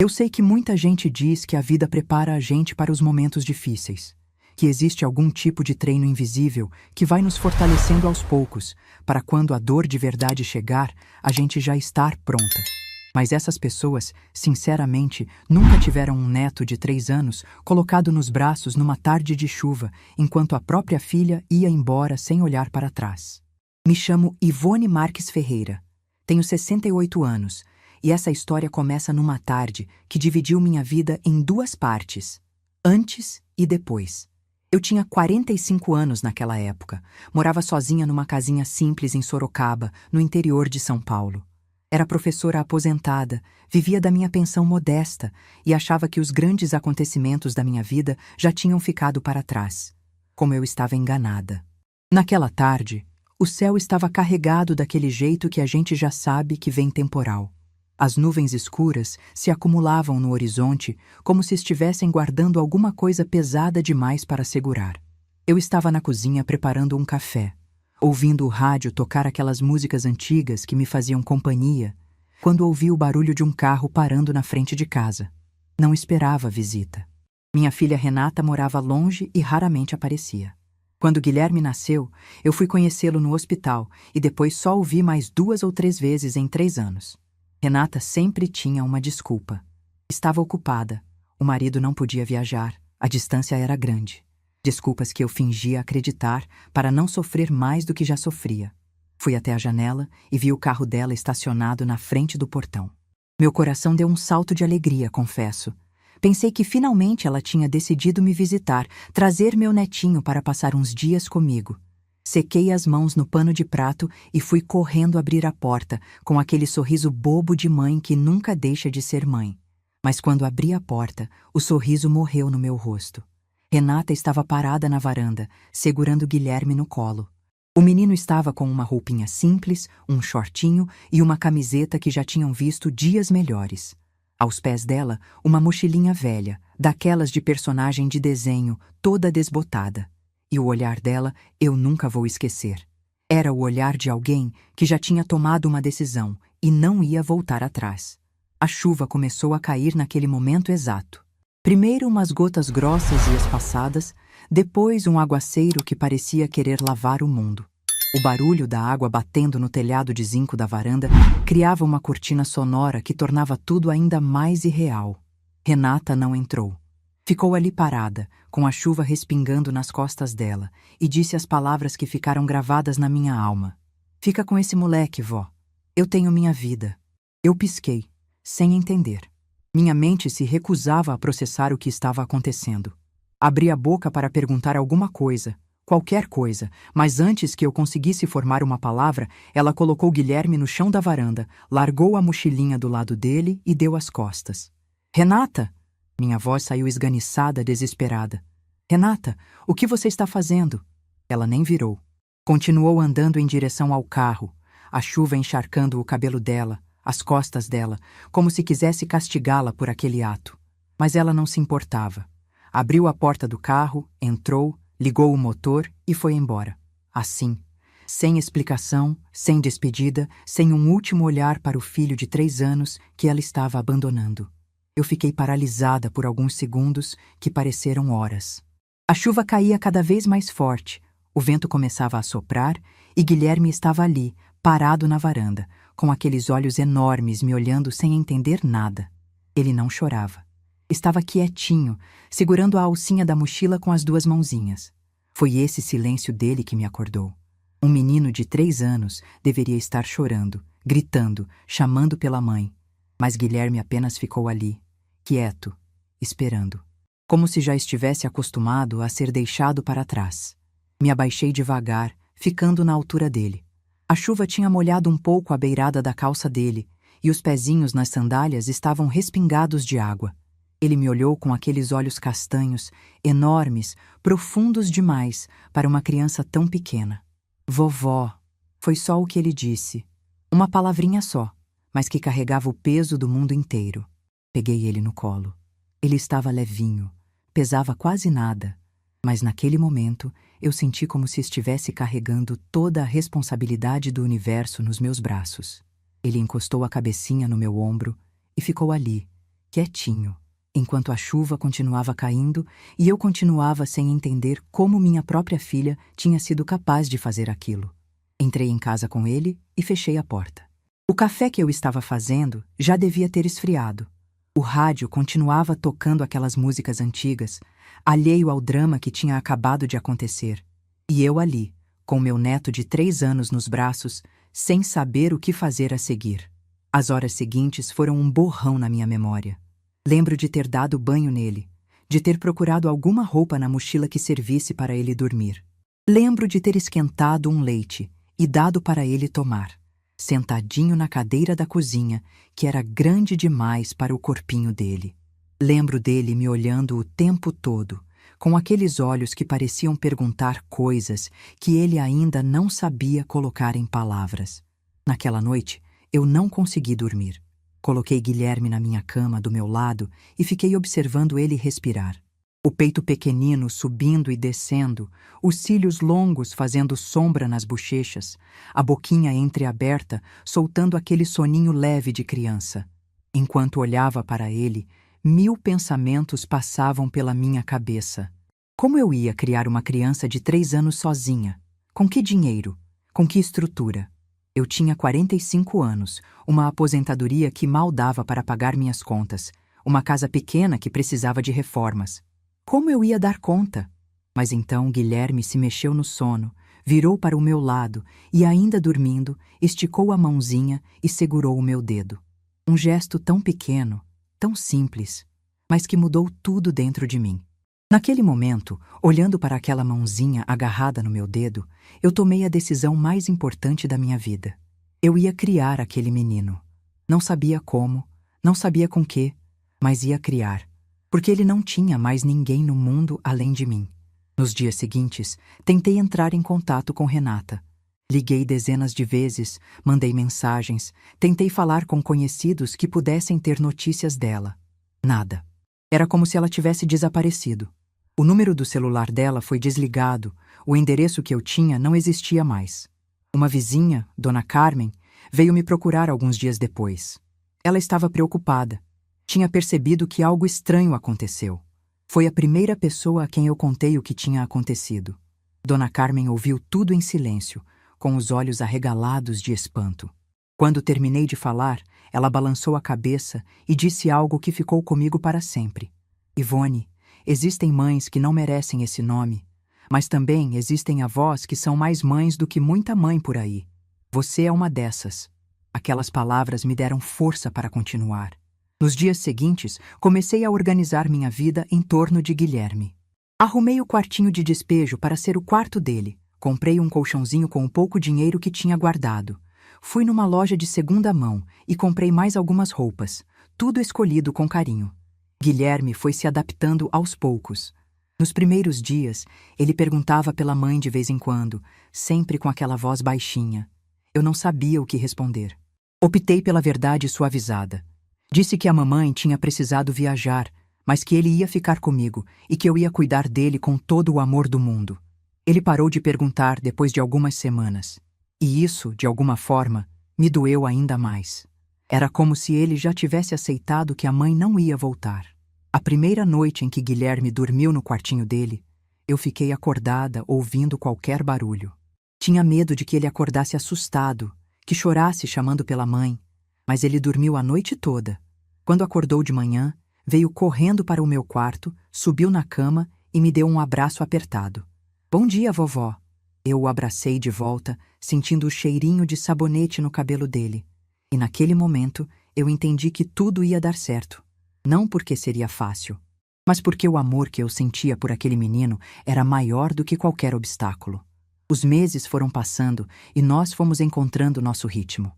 Eu sei que muita gente diz que a vida prepara a gente para os momentos difíceis, que existe algum tipo de treino invisível que vai nos fortalecendo aos poucos, para quando a dor de verdade chegar, a gente já estar pronta. Mas essas pessoas, sinceramente, nunca tiveram um neto de 3 anos colocado nos braços numa tarde de chuva, enquanto a própria filha ia embora sem olhar para trás. Me chamo Ivone Marques Ferreira. Tenho 68 anos, e essa história começa numa tarde que dividiu minha vida em 2 partes, antes e depois. Eu tinha 45 anos naquela época, morava sozinha numa casinha simples em Sorocaba, no interior de São Paulo. Era professora aposentada, vivia da minha pensão modesta e achava que os grandes acontecimentos da minha vida já tinham ficado para trás. Como eu estava enganada. Naquela tarde, o céu estava carregado daquele jeito que a gente já sabe que vem temporal. As nuvens escuras se acumulavam no horizonte como se estivessem guardando alguma coisa pesada demais para segurar. Eu estava na cozinha preparando um café, ouvindo o rádio tocar aquelas músicas antigas que me faziam companhia, quando ouvi o barulho de um carro parando na frente de casa. Não esperava a visita. Minha filha Renata morava longe e raramente aparecia. Quando Guilherme nasceu, eu fui conhecê-lo no hospital e depois só o vi mais 2 ou 3 vezes em 3 anos. Renata sempre tinha uma desculpa. Estava ocupada, o marido não podia viajar, a distância era grande. Desculpas que eu fingia acreditar para não sofrer mais do que já sofria. Fui até a janela e vi o carro dela estacionado na frente do portão. Meu coração deu um salto de alegria, confesso. Pensei que finalmente ela tinha decidido me visitar, trazer meu netinho para passar uns dias comigo. Sequei as mãos no pano de prato e fui correndo abrir a porta, com aquele sorriso bobo de mãe que nunca deixa de ser mãe. Mas quando abri a porta, o sorriso morreu no meu rosto. Renata estava parada na varanda, segurando Guilherme no colo. O menino estava com uma roupinha simples, um shortinho e uma camiseta que já tinham visto dias melhores. Aos pés dela, uma mochilinha velha, daquelas de personagem de desenho, toda desbotada. E o olhar dela eu nunca vou esquecer. Era o olhar de alguém que já tinha tomado uma decisão e não ia voltar atrás. A chuva começou a cair naquele momento exato. Primeiro umas gotas grossas e espaçadas, depois um aguaceiro que parecia querer lavar o mundo. O barulho da água batendo no telhado de zinco da varanda criava uma cortina sonora que tornava tudo ainda mais irreal. Renata não entrou. Ficou ali parada, com a chuva respingando nas costas dela, e disse as palavras que ficaram gravadas na minha alma. Fica com esse moleque, vó. Eu tenho minha vida. Eu pisquei, sem entender. Minha mente se recusava a processar o que estava acontecendo. Abri a boca para perguntar alguma coisa, qualquer coisa, mas antes que eu conseguisse formar uma palavra, ela colocou Guilherme no chão da varanda, largou a mochilinha do lado dele e deu as costas. Renata! Minha voz saiu esganiçada, desesperada. Renata, o que você está fazendo? Ela nem virou. Continuou andando em direção ao carro, a chuva encharcando o cabelo dela, as costas dela, como se quisesse castigá-la por aquele ato. Mas ela não se importava. Abriu a porta do carro, entrou, ligou o motor e foi embora. Assim, sem explicação, sem despedida, sem um último olhar para o filho de 3 anos que ela estava abandonando. Eu fiquei paralisada por alguns segundos que pareceram horas. A chuva caía cada vez mais forte, o vento começava a soprar e Guilherme estava ali, parado na varanda, com aqueles olhos enormes me olhando sem entender nada. Ele não chorava. Estava quietinho, segurando a alcinha da mochila com as 2 mãozinhas. Foi esse silêncio dele que me acordou. Um menino de 3 anos deveria estar chorando, gritando, chamando pela mãe. Mas Guilherme apenas ficou ali, quieto, esperando, como se já estivesse acostumado a ser deixado para trás. Me abaixei devagar, ficando na altura dele. A chuva tinha molhado um pouco a beirada da calça dele, e os pezinhos nas sandálias estavam respingados de água. Ele me olhou com aqueles olhos castanhos, enormes, profundos demais para uma criança tão pequena. Vovó, foi só o que ele disse. Uma palavrinha só, mas que carregava o peso do mundo inteiro. Peguei ele no colo. Ele estava levinho, pesava quase nada, mas naquele momento eu senti como se estivesse carregando toda a responsabilidade do universo nos meus braços. Ele encostou a cabecinha no meu ombro e ficou ali, quietinho, enquanto a chuva continuava caindo e eu continuava sem entender como minha própria filha tinha sido capaz de fazer aquilo. Entrei em casa com ele e fechei a porta. O café que eu estava fazendo já devia ter esfriado. O rádio continuava tocando aquelas músicas antigas, alheio ao drama que tinha acabado de acontecer. E eu ali, com meu neto de 3 anos nos braços, sem saber o que fazer a seguir. As horas seguintes foram um borrão na minha memória. Lembro de ter dado banho nele, de ter procurado alguma roupa na mochila que servisse para ele dormir. Lembro de ter esquentado um leite e dado para ele tomar, sentadinho na cadeira da cozinha, que era grande demais para o corpinho dele. Lembro dele me olhando o tempo todo, com aqueles olhos que pareciam perguntar coisas que ele ainda não sabia colocar em palavras. Naquela noite, eu não consegui dormir. Coloquei Guilherme na minha cama do meu lado e fiquei observando ele respirar. O peito pequenino subindo e descendo, os cílios longos fazendo sombra nas bochechas, a boquinha entreaberta soltando aquele soninho leve de criança. Enquanto olhava para ele, 1000 pensamentos passavam pela minha cabeça. Como eu ia criar uma criança de 3 anos sozinha? Com que dinheiro? Com que estrutura? Eu tinha 45 anos, uma aposentadoria que mal dava para pagar minhas contas, uma casa pequena que precisava de reformas. Como eu ia dar conta? Mas então Guilherme se mexeu no sono, virou para o meu lado e, ainda dormindo, esticou a mãozinha e segurou o meu dedo. Um gesto tão pequeno, tão simples, mas que mudou tudo dentro de mim. Naquele momento, olhando para aquela mãozinha agarrada no meu dedo, eu tomei a decisão mais importante da minha vida. Eu ia criar aquele menino. Não sabia como, não sabia com quê, mas ia criar, porque ele não tinha mais ninguém no mundo além de mim. Nos dias seguintes, tentei entrar em contato com Renata. Liguei dezenas de vezes, mandei mensagens, tentei falar com conhecidos que pudessem ter notícias dela. Nada. Era como se ela tivesse desaparecido. O número do celular dela foi desligado, o endereço que eu tinha não existia mais. Uma vizinha, Dona Carmen, veio me procurar alguns dias depois. Ela estava preocupada. Tinha percebido que algo estranho aconteceu. Foi a primeira pessoa a quem eu contei o que tinha acontecido. Dona Carmen ouviu tudo em silêncio, com os olhos arregalados de espanto. Quando terminei de falar, ela balançou a cabeça e disse algo que ficou comigo para sempre. Ivone, existem mães que não merecem esse nome, mas também existem avós que são mais mães do que muita mãe por aí. Você é uma dessas. Aquelas palavras me deram força para continuar. Nos dias seguintes, comecei a organizar minha vida em torno de Guilherme. Arrumei o quartinho de despejo para ser o quarto dele. Comprei um colchãozinho com o pouco dinheiro que tinha guardado. Fui numa loja de segunda mão e comprei mais algumas roupas, tudo escolhido com carinho. Guilherme foi se adaptando aos poucos. Nos primeiros dias, ele perguntava pela mãe de vez em quando, sempre com aquela voz baixinha. Eu não sabia o que responder. Optei pela verdade suavizada. Disse que a mamãe tinha precisado viajar, mas que ele ia ficar comigo e que eu ia cuidar dele com todo o amor do mundo. Ele parou de perguntar depois de algumas semanas. E isso, de alguma forma, me doeu ainda mais. Era como se ele já tivesse aceitado que a mãe não ia voltar. A primeira noite em que Guilherme dormiu no quartinho dele, eu fiquei acordada ouvindo qualquer barulho. Tinha medo de que ele acordasse assustado, que chorasse chamando pela mãe, mas ele dormiu a noite toda. Quando acordou de manhã, veio correndo para o meu quarto, subiu na cama e me deu um abraço apertado. Bom dia, vovó. Eu o abracei de volta, sentindo o cheirinho de sabonete no cabelo dele. E naquele momento, eu entendi que tudo ia dar certo. Não porque seria fácil, mas porque o amor que eu sentia por aquele menino era maior do que qualquer obstáculo. Os meses foram passando e nós fomos encontrando nosso ritmo.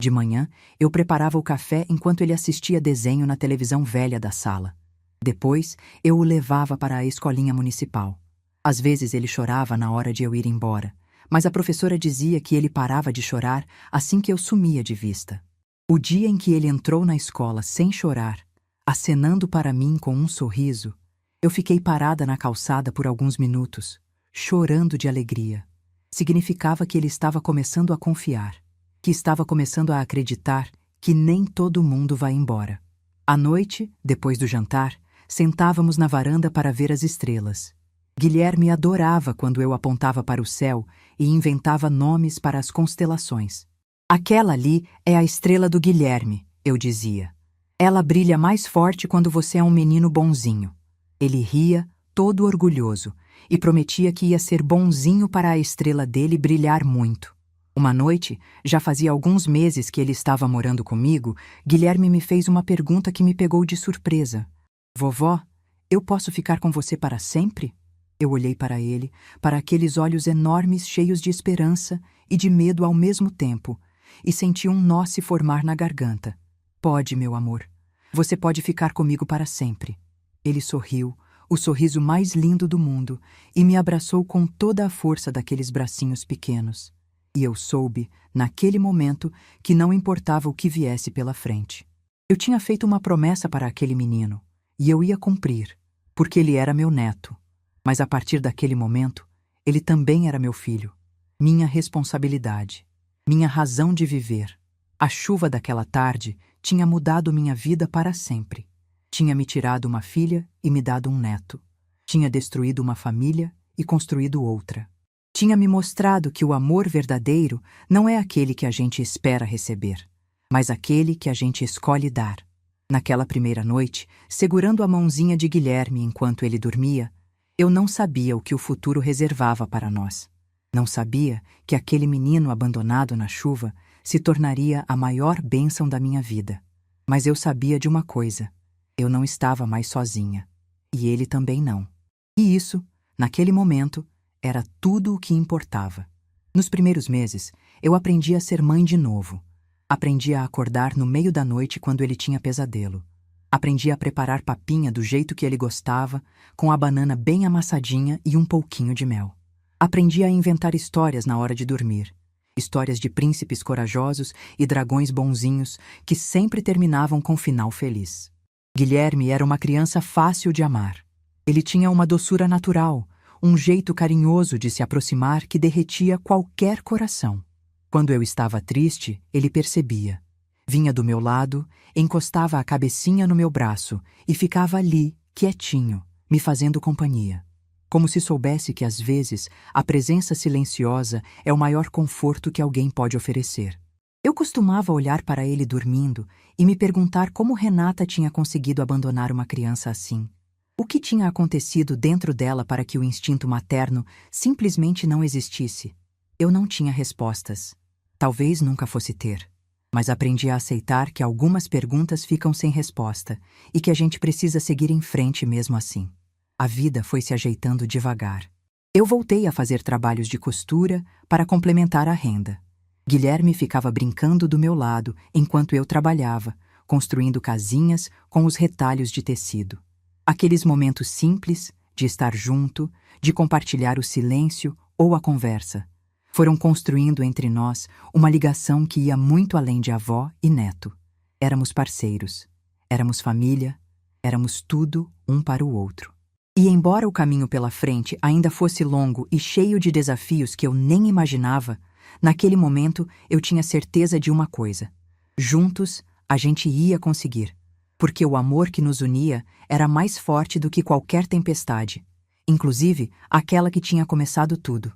De manhã, eu preparava o café enquanto ele assistia desenho na televisão velha da sala. Depois, eu o levava para a escolinha municipal. Às vezes ele chorava na hora de eu ir embora, mas a professora dizia que ele parava de chorar assim que eu sumia de vista. O dia em que ele entrou na escola sem chorar, acenando para mim com um sorriso, eu fiquei parada na calçada por alguns minutos, chorando de alegria. Significava que ele estava começando a confiar, que estava começando a acreditar que nem todo mundo vai embora. À noite, depois do jantar, sentávamos na varanda para ver as estrelas. Guilherme adorava quando eu apontava para o céu e inventava nomes para as constelações. Aquela ali é a estrela do Guilherme, eu dizia. Ela brilha mais forte quando você é um menino bonzinho. Ele ria, todo orgulhoso, e prometia que ia ser bonzinho para a estrela dele brilhar muito. Uma noite, já fazia alguns meses que ele estava morando comigo, Guilherme me fez uma pergunta que me pegou de surpresa. Vovó, eu posso ficar com você para sempre? Eu olhei para ele, para aqueles olhos enormes cheios de esperança e de medo ao mesmo tempo, e senti um nó se formar na garganta. Pode, meu amor. Você pode ficar comigo para sempre. Ele sorriu, o sorriso mais lindo do mundo, e me abraçou com toda a força daqueles bracinhos pequenos. E eu soube, naquele momento, que não importava o que viesse pela frente. Eu tinha feito uma promessa para aquele menino, e eu ia cumprir, porque ele era meu neto. Mas a partir daquele momento, ele também era meu filho, minha responsabilidade, minha razão de viver. A chuva daquela tarde tinha mudado minha vida para sempre. Tinha me tirado uma filha e me dado um neto. Tinha destruído uma família e construído outra. Tinha me mostrado que o amor verdadeiro não é aquele que a gente espera receber, mas aquele que a gente escolhe dar. Naquela primeira noite, segurando a mãozinha de Guilherme enquanto ele dormia, eu não sabia o que o futuro reservava para nós. Não sabia que aquele menino abandonado na chuva se tornaria a maior bênção da minha vida. Mas eu sabia de uma coisa: eu não estava mais sozinha. E ele também não. E isso, naquele momento, era tudo o que importava. Nos primeiros meses, eu aprendi a ser mãe de novo. Aprendi a acordar no meio da noite quando ele tinha pesadelo. Aprendi a preparar papinha do jeito que ele gostava, com a banana bem amassadinha e um pouquinho de mel. Aprendi a inventar histórias na hora de dormir. Histórias de príncipes corajosos e dragões bonzinhos que sempre terminavam com final feliz. Guilherme era uma criança fácil de amar. Ele tinha uma doçura natural, um jeito carinhoso de se aproximar que derretia qualquer coração. Quando eu estava triste, ele percebia. Vinha do meu lado, encostava a cabecinha no meu braço e ficava ali, quietinho, me fazendo companhia. Como se soubesse que, às vezes, a presença silenciosa é o maior conforto que alguém pode oferecer. Eu costumava olhar para ele dormindo e me perguntar como Renata tinha conseguido abandonar uma criança assim. O que tinha acontecido dentro dela para que o instinto materno simplesmente não existisse? Eu não tinha respostas. Talvez nunca fosse ter. Mas aprendi a aceitar que algumas perguntas ficam sem resposta e que a gente precisa seguir em frente mesmo assim. A vida foi se ajeitando devagar. Eu voltei a fazer trabalhos de costura para complementar a renda. Guilherme ficava brincando do meu lado enquanto eu trabalhava, construindo casinhas com os retalhos de tecido. Aqueles momentos simples, de estar junto, de compartilhar o silêncio ou a conversa, foram construindo entre nós uma ligação que ia muito além de avó e neto. Éramos parceiros, éramos família, éramos tudo um para o outro. E embora o caminho pela frente ainda fosse longo e cheio de desafios que eu nem imaginava, naquele momento eu tinha certeza de uma coisa: juntos a gente ia conseguir. Porque o amor que nos unia era mais forte do que qualquer tempestade, inclusive aquela que tinha começado tudo.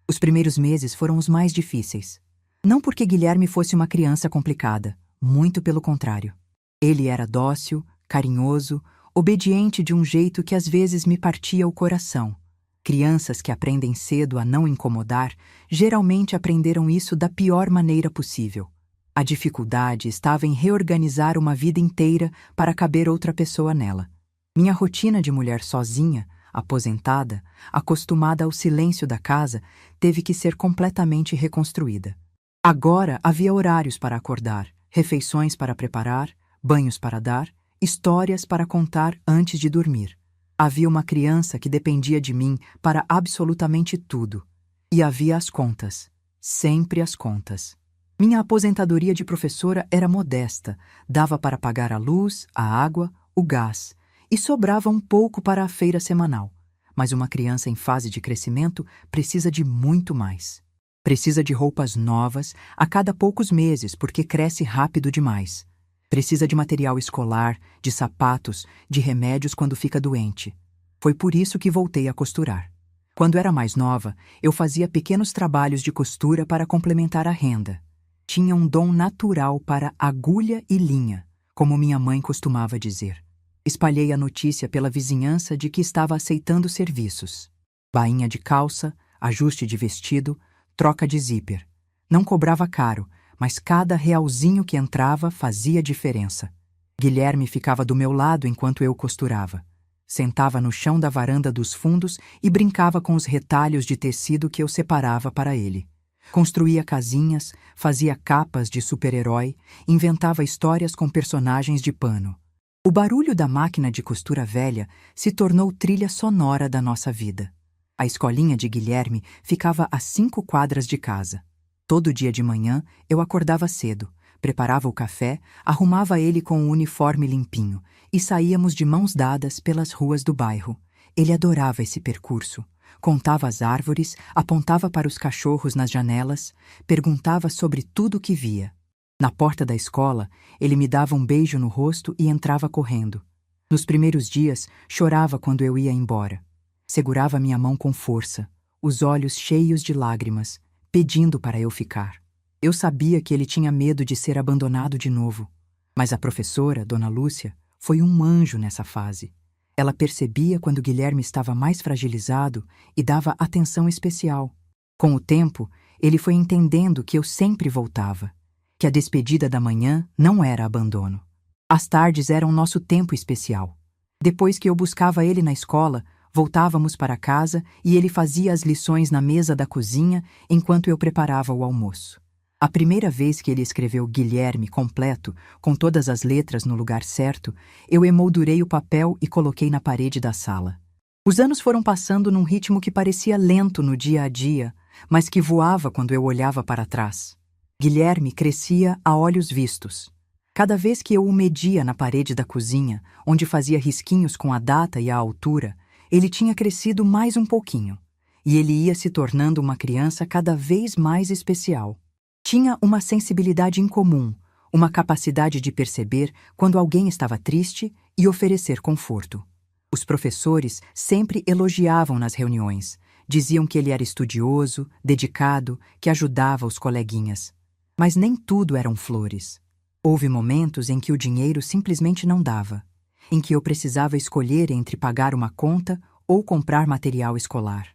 Os primeiros meses foram os mais difíceis. Não porque Guilherme fosse uma criança complicada, muito pelo contrário. Ele era dócil, carinhoso, obediente de um jeito que às vezes me partia o coração. Crianças que aprendem cedo a não incomodar, geralmente aprenderam isso da pior maneira possível. A dificuldade estava em reorganizar uma vida inteira para caber outra pessoa nela. Minha rotina de mulher sozinha, aposentada, acostumada ao silêncio da casa, teve que ser completamente reconstruída. Agora havia horários para acordar, refeições para preparar, banhos para dar, histórias para contar antes de dormir. Havia uma criança que dependia de mim para absolutamente tudo. E havia as contas. Sempre as contas. Minha aposentadoria de professora era modesta, dava para pagar a luz, a água, o gás, e sobrava um pouco para a feira semanal. Mas uma criança em fase de crescimento precisa de muito mais. Precisa de roupas novas a cada poucos meses porque cresce rápido demais. Precisa de material escolar, de sapatos, de remédios quando fica doente. Foi por isso que voltei a costurar. Quando era mais nova, eu fazia pequenos trabalhos de costura para complementar a renda. Tinha um dom natural para agulha e linha, como minha mãe costumava dizer. Espalhei a notícia pela vizinhança de que estava aceitando serviços. Bainha de calça, ajuste de vestido, troca de zíper. Não cobrava caro, mas cada realzinho que entrava fazia diferença. Guilherme ficava do meu lado enquanto eu costurava. Sentava no chão da varanda dos fundos e brincava com os retalhos de tecido que eu separava para ele. Construía casinhas, fazia capas de super-herói, inventava histórias com personagens de pano. O barulho da máquina de costura velha se tornou trilha sonora da nossa vida. A escolinha de Guilherme ficava a 5 quadras de casa. Todo dia de manhã eu acordava cedo, preparava o café, arrumava ele com o uniforme limpinho e saíamos de mãos dadas pelas ruas do bairro. Ele adorava esse percurso. Contava as árvores, apontava para os cachorros nas janelas, perguntava sobre tudo o que via. Na porta da escola, ele me dava um beijo no rosto e entrava correndo. Nos primeiros dias, chorava quando eu ia embora. Segurava minha mão com força, os olhos cheios de lágrimas, pedindo para eu ficar. Eu sabia que ele tinha medo de ser abandonado de novo. Mas a professora, Dona Lúcia, foi um anjo nessa fase. Ela percebia quando Guilherme estava mais fragilizado e dava atenção especial. Com o tempo, ele foi entendendo que eu sempre voltava, que a despedida da manhã não era abandono. As tardes eram nosso tempo especial. Depois que eu buscava ele na escola, voltávamos para casa e ele fazia as lições na mesa da cozinha enquanto eu preparava o almoço. A primeira vez que ele escreveu Guilherme completo, com todas as letras no lugar certo, eu emoldurei o papel e coloquei na parede da sala. Os anos foram passando num ritmo que parecia lento no dia a dia, mas que voava quando eu olhava para trás. Guilherme crescia a olhos vistos. Cada vez que eu o media na parede da cozinha, onde fazia risquinhos com a data e a altura, ele tinha crescido mais um pouquinho, e ele ia se tornando uma criança cada vez mais especial. Tinha uma sensibilidade incomum, uma capacidade de perceber quando alguém estava triste e oferecer conforto. Os professores sempre elogiavam nas reuniões, diziam que ele era estudioso, dedicado, que ajudava os coleguinhas. Mas nem tudo eram flores. Houve momentos em que o dinheiro simplesmente não dava, em que eu precisava escolher entre pagar uma conta ou comprar material escolar.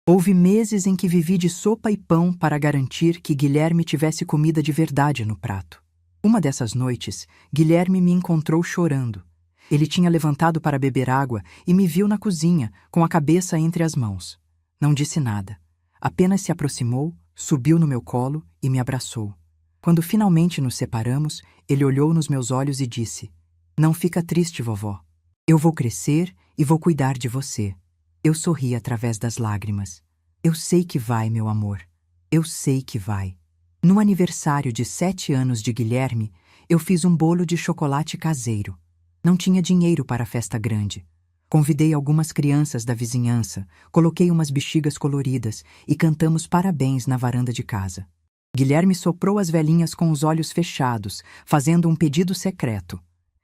Houve meses em que vivi de sopa e pão para garantir que Guilherme tivesse comida de verdade no prato. Uma dessas noites, Guilherme me encontrou chorando. Ele tinha levantado para beber água e me viu na cozinha, com a cabeça entre as mãos. Não disse nada. Apenas se aproximou, subiu no meu colo e me abraçou. Quando finalmente nos separamos, ele olhou nos meus olhos e disse: "Não fica triste, vovó. Eu vou crescer e vou cuidar de você." Eu sorri através das lágrimas. Eu sei que vai, meu amor. Eu sei que vai. No aniversário de 7 anos de Guilherme, eu fiz um bolo de chocolate caseiro. Não tinha dinheiro para a festa grande. Convidei algumas crianças da vizinhança, coloquei umas bexigas coloridas e cantamos parabéns na varanda de casa. Guilherme soprou as velhinhas com os olhos fechados, fazendo um pedido secreto.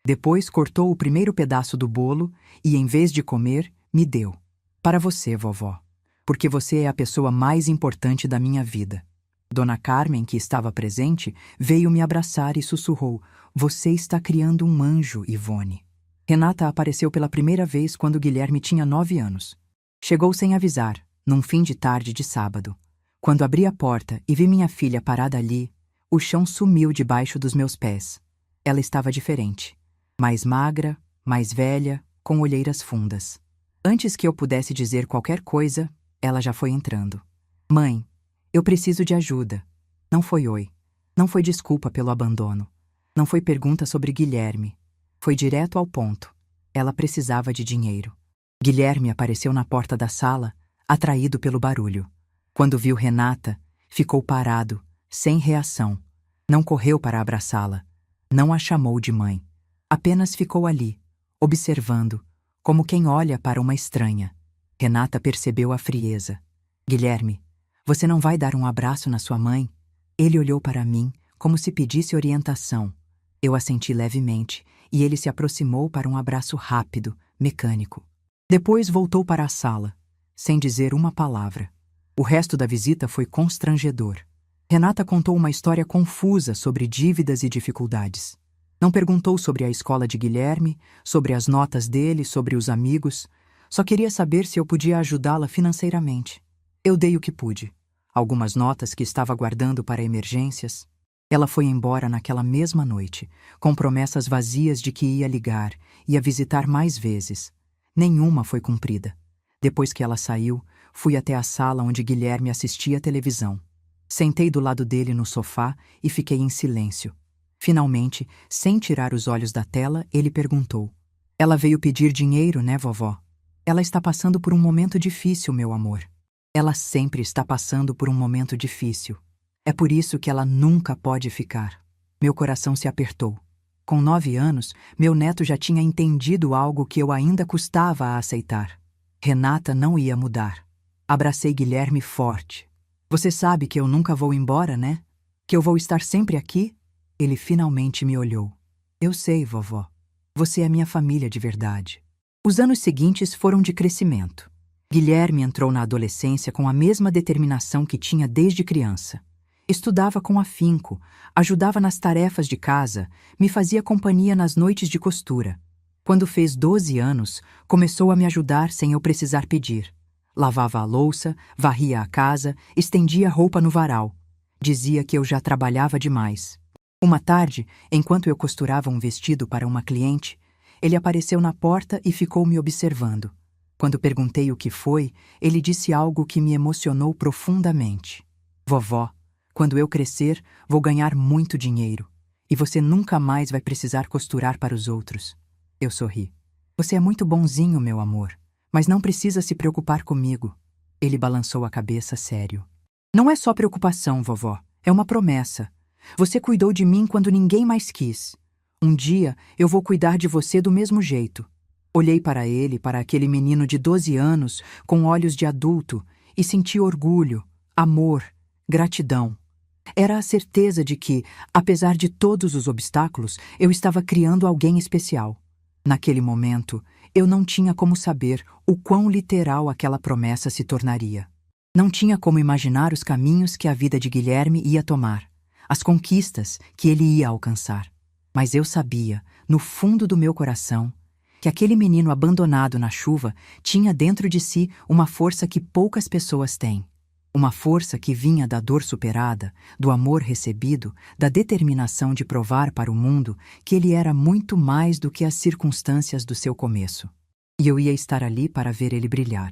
Depois cortou o primeiro pedaço do bolo e, em vez de comer, me deu. "Para você, vovó, porque você é a pessoa mais importante da minha vida." Dona Carmen, que estava presente, veio me abraçar e sussurrou: "Você está criando um anjo, Ivone." Renata apareceu pela primeira vez quando Guilherme tinha 9 anos. Chegou sem avisar, num fim de tarde de sábado. Quando abri a porta e vi minha filha parada ali, o chão sumiu debaixo dos meus pés. Ela estava diferente. Mais magra, mais velha, com olheiras fundas. Antes que eu pudesse dizer qualquer coisa, ela já foi entrando. "Mãe, eu preciso de ajuda." Não foi oi. Não foi desculpa pelo abandono. Não foi pergunta sobre Guilherme. Foi direto ao ponto. Ela precisava de dinheiro. Guilherme apareceu na porta da sala, atraído pelo barulho. Quando viu Renata, ficou parado, sem reação. Não correu para abraçá-la. Não a chamou de mãe. Apenas ficou ali, observando, como quem olha para uma estranha. Renata percebeu a frieza. "Guilherme, você não vai dar um abraço na sua mãe?" Ele olhou para mim, como se pedisse orientação. Eu assenti levemente e ele se aproximou para um abraço rápido, mecânico. Depois voltou para a sala, sem dizer uma palavra. O resto da visita foi constrangedor. Renata contou uma história confusa sobre dívidas e dificuldades. Não perguntou sobre a escola de Guilherme, sobre as notas dele, sobre os amigos. Só queria saber se eu podia ajudá-la financeiramente. Eu dei o que pude. Algumas notas que estava guardando para emergências. Ela foi embora naquela mesma noite, com promessas vazias de que ia ligar, ia visitar mais vezes. Nenhuma foi cumprida. Depois que ela saiu, fui até a sala onde Guilherme assistia à televisão. Sentei do lado dele no sofá e fiquei em silêncio. Finalmente, sem tirar os olhos da tela, ele perguntou: "Ela veio pedir dinheiro, né, vovó? Ela está passando por um momento difícil, meu amor. Ela sempre está passando por um momento difícil. É por isso que ela nunca pode ficar." Meu coração se apertou. Com 9 anos, meu neto já tinha entendido algo que eu ainda custava a aceitar. Renata não ia mudar. Abracei Guilherme forte. "Você sabe que eu nunca vou embora, né? Que eu vou estar sempre aqui?" Ele finalmente me olhou. "Eu sei, vovó. Você é minha família de verdade." Os anos seguintes foram de crescimento. Guilherme entrou na adolescência com a mesma determinação que tinha desde criança. Estudava com afinco, ajudava nas tarefas de casa, me fazia companhia nas noites de costura. Quando fez 12 anos, começou a me ajudar sem eu precisar pedir. Lavava a louça, varria a casa, estendia a roupa no varal. Dizia que eu já trabalhava demais. Uma tarde, enquanto eu costurava um vestido para uma cliente, ele apareceu na porta e ficou me observando. Quando perguntei o que foi, ele disse algo que me emocionou profundamente. "Vovó, quando eu crescer, vou ganhar muito dinheiro. E você nunca mais vai precisar costurar para os outros." Eu sorri. "Você é muito bonzinho, meu amor, mas não precisa se preocupar comigo." Ele balançou a cabeça sério. "Não é só preocupação, vovó. É uma promessa. Você cuidou de mim quando ninguém mais quis. Um dia eu vou cuidar de você do mesmo jeito." Olhei para ele, para aquele menino de 12 anos, com olhos de adulto, e senti orgulho, amor, gratidão. Era a certeza de que, apesar de todos os obstáculos, eu estava criando alguém especial. Naquele momento, eu não tinha como saber o quão literal aquela promessa se tornaria. Não tinha como imaginar os caminhos que a vida de Guilherme ia tomar, as conquistas que ele ia alcançar. Mas eu sabia, no fundo do meu coração, que aquele menino abandonado na chuva tinha dentro de si uma força que poucas pessoas têm. Uma força que vinha da dor superada, do amor recebido, da determinação de provar para o mundo que ele era muito mais do que as circunstâncias do seu começo. E eu ia estar ali para ver ele brilhar,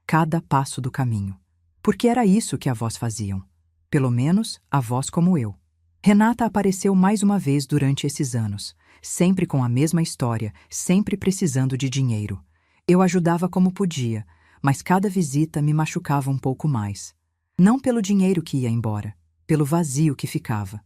cada passo do caminho. Porque era isso que avós faziam. Pelo menos, avós como eu. Renata apareceu mais uma vez durante esses anos, sempre com a mesma história, sempre precisando de dinheiro. Eu ajudava como podia, mas cada visita me machucava um pouco mais. Não pelo dinheiro que ia embora, pelo vazio que ficava.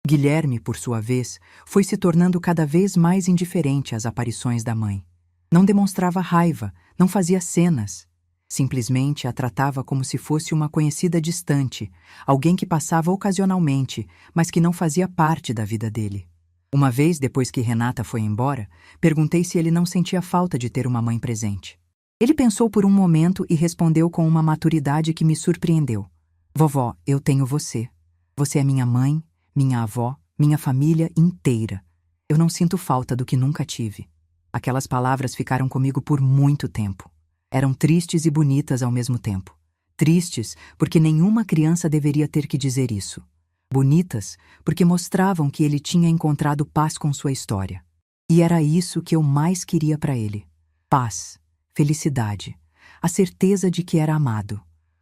Guilherme, por sua vez, foi se tornando cada vez mais indiferente às aparições da mãe. Não demonstrava raiva, não fazia cenas. Simplesmente a tratava como se fosse uma conhecida distante, alguém que passava ocasionalmente, mas que não fazia parte da vida dele. Uma vez, depois que Renata foi embora, perguntei se ele não sentia falta de ter uma mãe presente. Ele pensou por um momento e respondeu com uma maturidade que me surpreendeu. "Vovó, eu tenho você. Você é minha mãe, minha avó, minha família inteira. Eu não sinto falta do que nunca tive." Aquelas palavras ficaram comigo por muito tempo. Eram tristes e bonitas ao mesmo tempo. Tristes porque nenhuma criança deveria ter que dizer isso. Bonitas porque mostravam que ele tinha encontrado paz com sua história. E era isso que eu mais queria para ele. Paz, felicidade, a certeza de que era amado.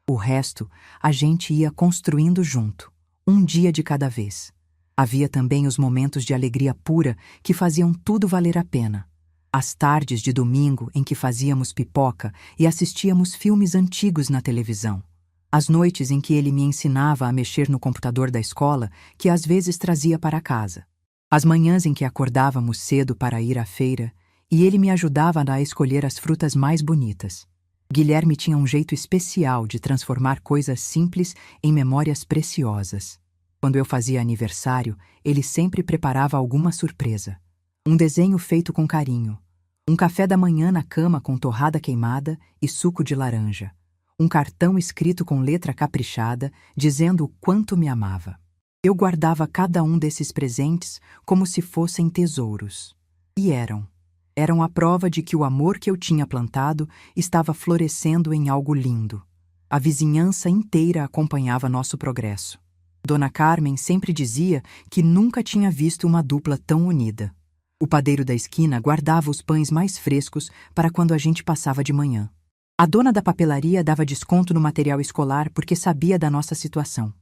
O resto, a gente ia construindo junto, um dia de cada vez. Havia também os momentos de alegria pura que faziam tudo valer a pena. As tardes de domingo em que fazíamos pipoca e assistíamos filmes antigos na televisão. As noites em que ele me ensinava a mexer no computador da escola, que às vezes trazia para casa. As manhãs em que acordávamos cedo para ir à feira e ele me ajudava a escolher as frutas mais bonitas. Guilherme tinha um jeito especial de transformar coisas simples em memórias preciosas. Quando eu fazia aniversário, ele sempre preparava alguma surpresa. Um desenho feito com carinho. Um café da manhã na cama com torrada queimada e suco de laranja. Um cartão escrito com letra caprichada, dizendo o quanto me amava. Eu guardava cada um desses presentes como se fossem tesouros. E eram. Eram a prova de que o amor que eu tinha plantado estava florescendo em algo lindo. A vizinhança inteira acompanhava nosso progresso. Dona Carmen sempre dizia que nunca tinha visto uma dupla tão unida. O padeiro da esquina guardava os pães mais frescos para quando a gente passava de manhã. A dona da papelaria dava desconto no material escolar porque sabia da nossa situação.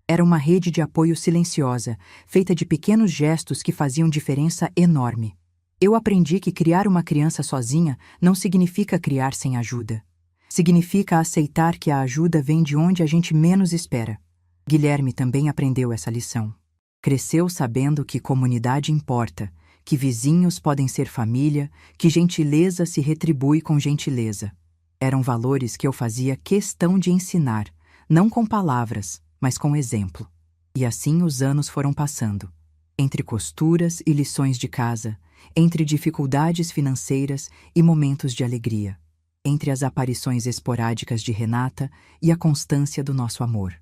Era uma rede de apoio silenciosa, feita de pequenos gestos que faziam diferença enorme. Eu aprendi que criar uma criança sozinha não significa criar sem ajuda. Significa aceitar que a ajuda vem de onde a gente menos espera. Guilherme também aprendeu essa lição. Cresceu sabendo que comunidade importa, que vizinhos podem ser família, que gentileza se retribui com gentileza. Eram valores que eu fazia questão de ensinar, não com palavras, mas com exemplo. E assim os anos foram passando. Entre costuras e lições de casa, entre dificuldades financeiras e momentos de alegria, entre as aparições esporádicas de Renata e a constância do nosso amor.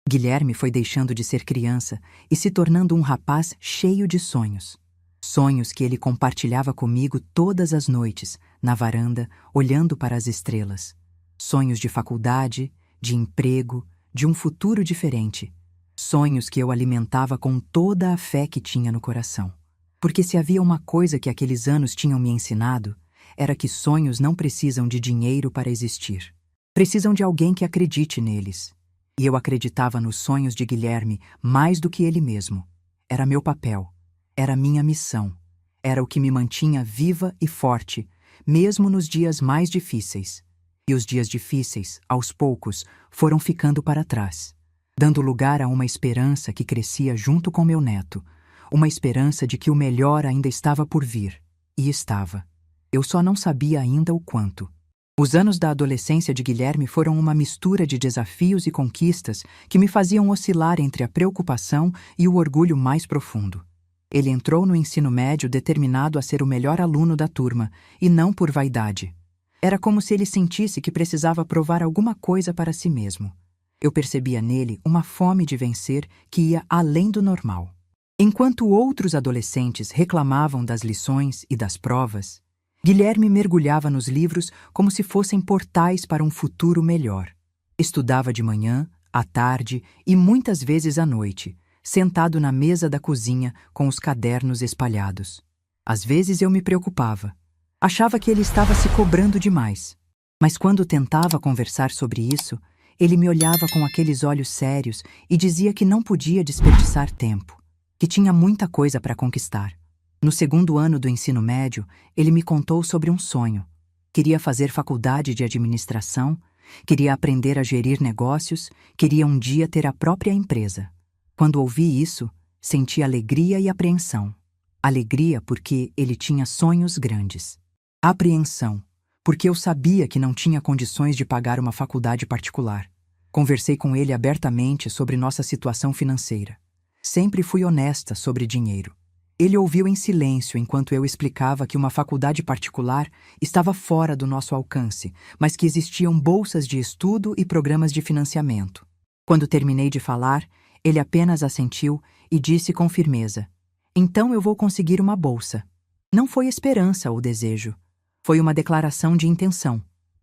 Guilherme foi deixando de ser criança e se tornando um rapaz cheio de sonhos. Sonhos que ele compartilhava comigo todas as noites, na varanda, olhando para as estrelas. Sonhos de faculdade, de emprego, de um futuro diferente. Sonhos que eu alimentava com toda a fé que tinha no coração. Porque se havia uma coisa que aqueles anos tinham me ensinado, era que sonhos não precisam de dinheiro para existir. Precisam de alguém que acredite neles. E eu acreditava nos sonhos de Guilherme mais do que ele mesmo. Era meu papel. Era minha missão. Era o que me mantinha viva e forte, mesmo nos dias mais difíceis. E os dias difíceis, aos poucos, foram ficando para trás, dando lugar a uma esperança que crescia junto com meu neto, uma esperança de que o melhor ainda estava por vir. E estava. Eu só não sabia ainda o quanto. Os anos da adolescência de Guilherme foram uma mistura de desafios e conquistas que me faziam oscilar entre a preocupação e o orgulho mais profundo. Ele entrou no ensino médio determinado a ser o melhor aluno da turma, e não por vaidade. Era como se ele sentisse que precisava provar alguma coisa para si mesmo. Eu percebia nele uma fome de vencer que ia além do normal. Enquanto outros adolescentes reclamavam das lições e das provas, Guilherme mergulhava nos livros como se fossem portais para um futuro melhor. Estudava de manhã, à tarde e muitas vezes à noite, sentado na mesa da cozinha com os cadernos espalhados. Às vezes eu me preocupava. Achava que ele estava se cobrando demais. Mas quando tentava conversar sobre isso, ele me olhava com aqueles olhos sérios e dizia que não podia desperdiçar tempo, que tinha muita coisa para conquistar. No segundo ano do ensino médio, ele me contou sobre um sonho. Queria fazer faculdade de administração, queria aprender a gerir negócios, queria um dia ter a própria empresa. Quando ouvi isso, senti alegria e apreensão. Alegria porque ele tinha sonhos grandes. Apreensão, porque eu sabia que não tinha condições de pagar uma faculdade particular. Conversei com ele abertamente sobre nossa situação financeira. Sempre fui honesta sobre dinheiro. Ele ouviu em silêncio enquanto eu explicava que uma faculdade particular estava fora do nosso alcance, mas que existiam bolsas de estudo e programas de financiamento. Quando terminei de falar, ele apenas assentiu e disse com firmeza: "Então eu vou conseguir uma bolsa." Não foi esperança ou desejo. Foi uma declaração de intenção.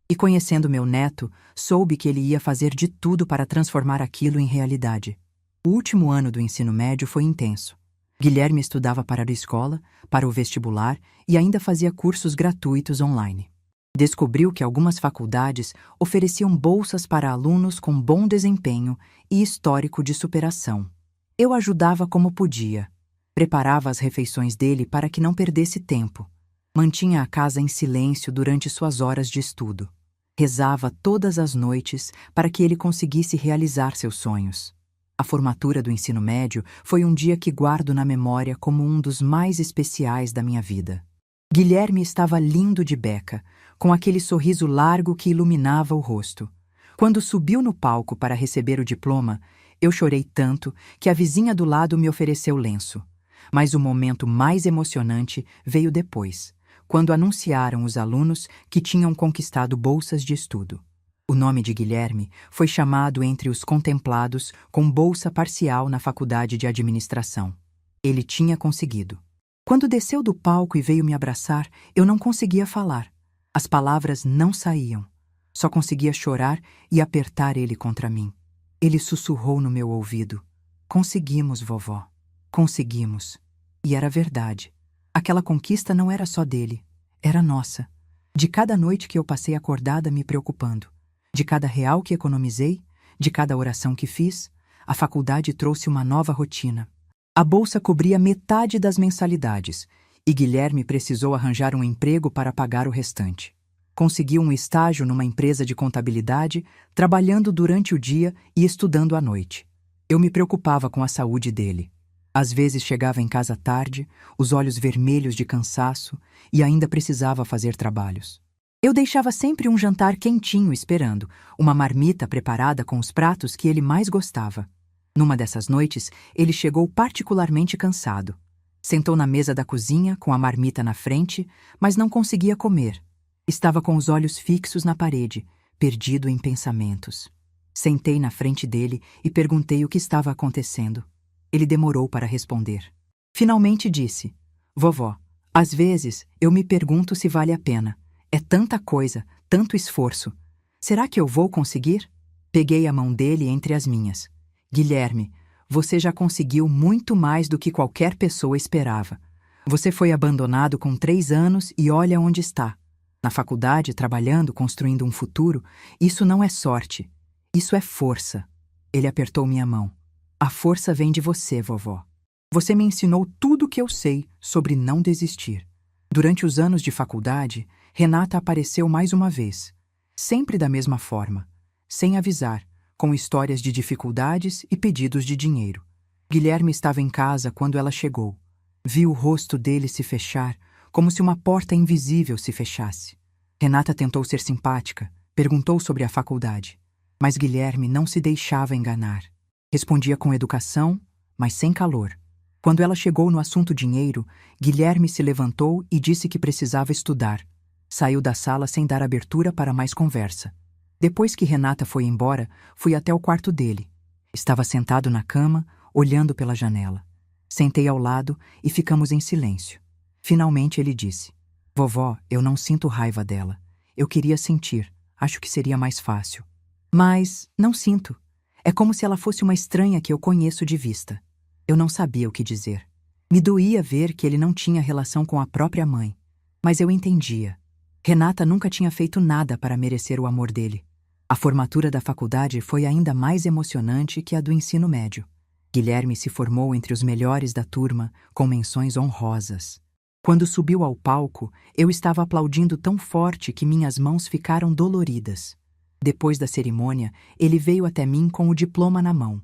E conhecendo meu neto, soube que ele ia fazer de tudo para transformar aquilo em realidade. O último ano do ensino médio foi intenso. Guilherme estudava para a escola, para o vestibular e ainda fazia cursos gratuitos online. Descobriu que algumas faculdades ofereciam bolsas para alunos com bom desempenho e histórico de superação. Eu ajudava como podia. Preparava as refeições dele para que não perdesse tempo. Mantinha a casa em silêncio durante suas horas de estudo. Rezava todas as noites para que ele conseguisse realizar seus sonhos. A formatura do ensino médio foi um dia que guardo na memória como um dos mais especiais da minha vida. Guilherme estava lindo de beca, com aquele sorriso largo que iluminava o rosto. Quando subiu no palco para receber o diploma, Eu chorei tanto que a vizinha do lado me ofereceu lenço. Mas o momento mais emocionante veio depois, quando anunciaram os alunos que tinham conquistado bolsas de estudo. O nome de Guilherme foi chamado entre os contemplados com bolsa parcial na faculdade de administração. Ele tinha conseguido. Quando desceu do palco e veio me abraçar, eu não conseguia falar. As palavras não saíam. Só conseguia chorar e apertar ele contra mim. Ele sussurrou no meu ouvido: "Conseguimos, vovó. Conseguimos." E era verdade. Aquela conquista não era só dele, era nossa. De cada noite que eu passei acordada me preocupando, de cada real que economizei, de cada oração que fiz, a faculdade trouxe uma nova rotina. A bolsa cobria metade das mensalidades e Guilherme precisou arranjar um emprego para pagar o restante. Conseguiu um estágio numa empresa de contabilidade, trabalhando durante o dia e estudando à noite. Eu me preocupava com a saúde dele. Às vezes chegava em casa tarde, os olhos vermelhos de cansaço, e ainda precisava fazer trabalhos. Eu deixava sempre um jantar quentinho esperando, uma marmita preparada com os pratos que ele mais gostava. Numa dessas noites, ele chegou particularmente cansado. Sentou na mesa da cozinha com a marmita na frente, mas não conseguia comer. Estava com os olhos fixos na parede, perdido em pensamentos. Sentei na frente dele e perguntei o que estava acontecendo. Ele demorou para responder. Finalmente disse: "Vovó, às vezes eu me pergunto se vale a pena. É tanta coisa, tanto esforço. Será que eu vou conseguir?" Peguei a mão dele entre as minhas. "Guilherme, você já conseguiu muito mais do que qualquer pessoa esperava. Você foi abandonado com 3 anos e olha onde está. Na faculdade, trabalhando, construindo um futuro. Isso não é sorte. Isso é força." Ele apertou minha mão. "A força vem de você, vovó. Você me ensinou tudo o que eu sei sobre não desistir." Durante os anos de faculdade, Renata apareceu mais uma vez. Sempre da mesma forma, sem avisar, com histórias de dificuldades e pedidos de dinheiro. Guilherme estava em casa quando ela chegou. Vi o rosto dele se fechar, como se uma porta invisível se fechasse. Renata tentou ser simpática, perguntou sobre a faculdade. Mas Guilherme não se deixava enganar. Respondia com educação, mas sem calor. Quando ela chegou no assunto dinheiro, Guilherme se levantou e disse que precisava estudar. Saiu da sala sem dar abertura para mais conversa. Depois que Renata foi embora, fui até o quarto dele. Estava sentado na cama, olhando pela janela. Sentei ao lado e ficamos em silêncio. Finalmente ele disse: "Vovó, eu não sinto raiva dela. Eu queria sentir, acho que seria mais fácil. Mas não sinto. É como se ela fosse uma estranha que eu conheço de vista." Eu não sabia o que dizer. Me doía ver que ele não tinha relação com a própria mãe. Mas eu entendia. Renata nunca tinha feito nada para merecer o amor dele. A formatura da faculdade foi ainda mais emocionante que a do ensino médio. Guilherme se formou entre os melhores da turma, com menções honrosas. Quando subiu ao palco, eu estava aplaudindo tão forte que minhas mãos ficaram doloridas. Depois da cerimônia, ele veio até mim com o diploma na mão.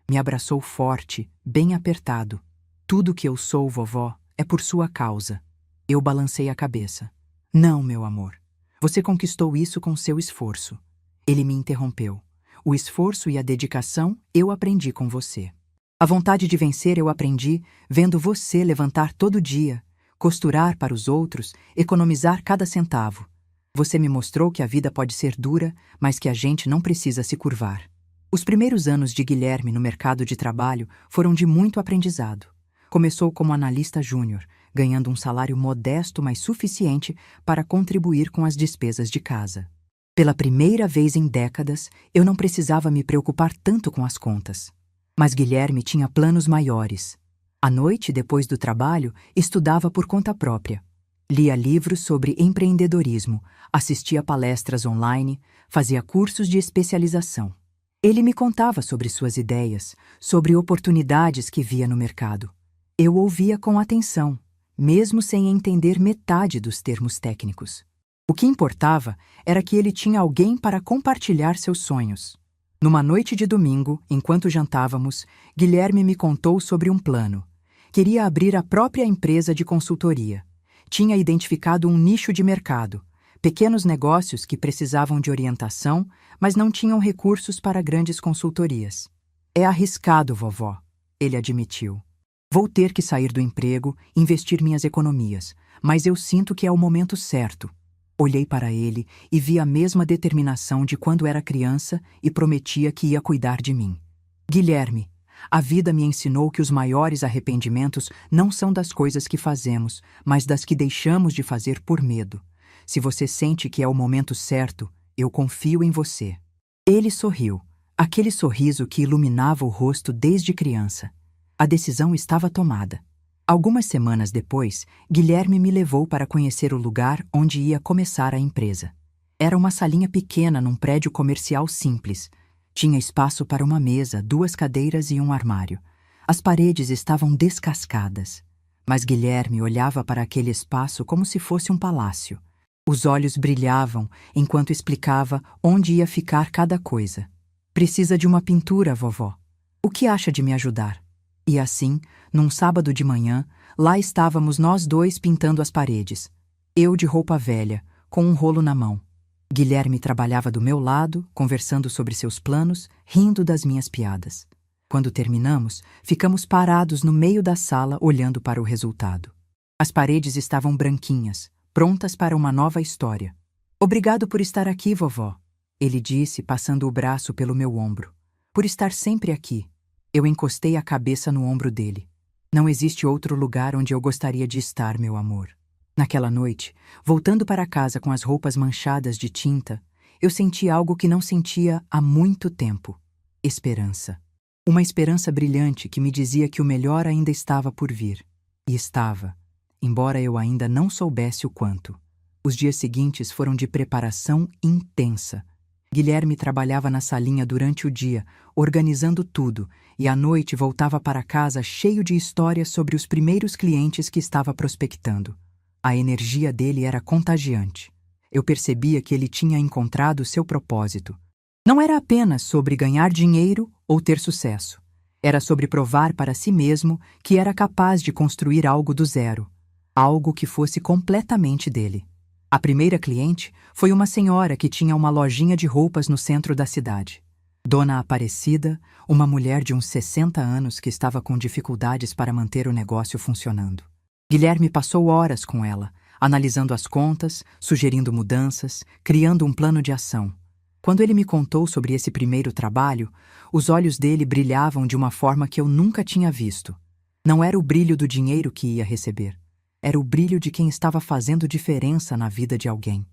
Me abraçou forte, bem apertado. "Tudo que eu sou, vovó, é por sua causa." Eu balancei a cabeça. "Não, meu amor. Você conquistou isso com seu esforço." Ele me interrompeu. "O esforço e a dedicação eu aprendi com você. A vontade de vencer eu aprendi vendo você levantar todo dia, costurar para os outros, economizar cada centavo. Você me mostrou que a vida pode ser dura, mas que a gente não precisa se curvar." Os primeiros anos de Guilherme no mercado de trabalho foram de muito aprendizado. Começou como analista júnior, ganhando um salário modesto, mas suficiente para contribuir com as despesas de casa. Pela primeira vez em décadas, eu não precisava me preocupar tanto com as contas. Mas Guilherme tinha planos maiores. À noite, depois do trabalho, estudava por conta própria. Lia livros sobre empreendedorismo, assistia palestras online, fazia cursos de especialização. Ele me contava sobre suas ideias, sobre oportunidades que via no mercado. Eu ouvia com atenção, mesmo sem entender metade dos termos técnicos. O que importava era que ele tinha alguém para compartilhar seus sonhos. Numa noite de domingo, enquanto jantávamos, Guilherme me contou sobre um plano. Queria abrir a própria empresa de consultoria. Tinha identificado um nicho de mercado, pequenos negócios que precisavam de orientação, mas não tinham recursos para grandes consultorias. É arriscado, vovó, ele admitiu. Vou ter que sair do emprego, investir minhas economias, mas eu sinto que é o momento certo. Olhei para ele e vi a mesma determinação de quando era criança e prometia que ia cuidar de mim. Guilherme, a vida me ensinou que os maiores arrependimentos não são das coisas que fazemos, mas das que deixamos de fazer por medo. Se você sente que é o momento certo, eu confio em você. Ele sorriu, aquele sorriso que iluminava o rosto desde criança. A decisão estava tomada. Algumas semanas depois, Guilherme me levou para conhecer o lugar onde ia começar a empresa. Era uma salinha pequena num prédio comercial simples. Tinha espaço para uma mesa, 2 cadeiras e um armário. As paredes estavam descascadas. Mas Guilherme olhava para aquele espaço como se fosse um palácio. Os olhos brilhavam enquanto explicava onde ia ficar cada coisa. Precisa de uma pintura, vovó. O que acha de me ajudar? E assim, num sábado de manhã, lá estávamos nós 2 pintando as paredes. Eu de roupa velha, com um rolo na mão. Guilherme trabalhava do meu lado, conversando sobre seus planos, rindo das minhas piadas. Quando terminamos, ficamos parados no meio da sala olhando para o resultado. As paredes estavam branquinhas, prontas para uma nova história. Obrigado por estar aqui, vovó, ele disse, passando o braço pelo meu ombro. Por estar sempre aqui. Eu encostei a cabeça no ombro dele. Não existe outro lugar onde eu gostaria de estar, meu amor. Naquela noite, voltando para casa com as roupas manchadas de tinta, eu senti algo que não sentia há muito tempo. Esperança. Uma esperança brilhante que me dizia que o melhor ainda estava por vir. E estava, embora eu ainda não soubesse o quanto. Os dias seguintes foram de preparação intensa. Guilherme trabalhava na salinha durante o dia, organizando tudo, e à noite voltava para casa cheio de histórias sobre os primeiros clientes que estava prospectando. A energia dele era contagiante. Eu percebia que ele tinha encontrado seu propósito. Não era apenas sobre ganhar dinheiro ou ter sucesso. Era sobre provar para si mesmo que era capaz de construir algo do zero. Algo que fosse completamente dele. A primeira cliente foi uma senhora que tinha uma lojinha de roupas no centro da cidade. Dona Aparecida, uma mulher de uns 60 anos que estava com dificuldades para manter o negócio funcionando. Guilherme passou horas com ela, analisando as contas, sugerindo mudanças, criando um plano de ação. Quando ele me contou sobre esse primeiro trabalho, os olhos dele brilhavam de uma forma que eu nunca tinha visto. Não era o brilho do dinheiro que ia receber. Era o brilho de quem estava fazendo diferença na vida de alguém.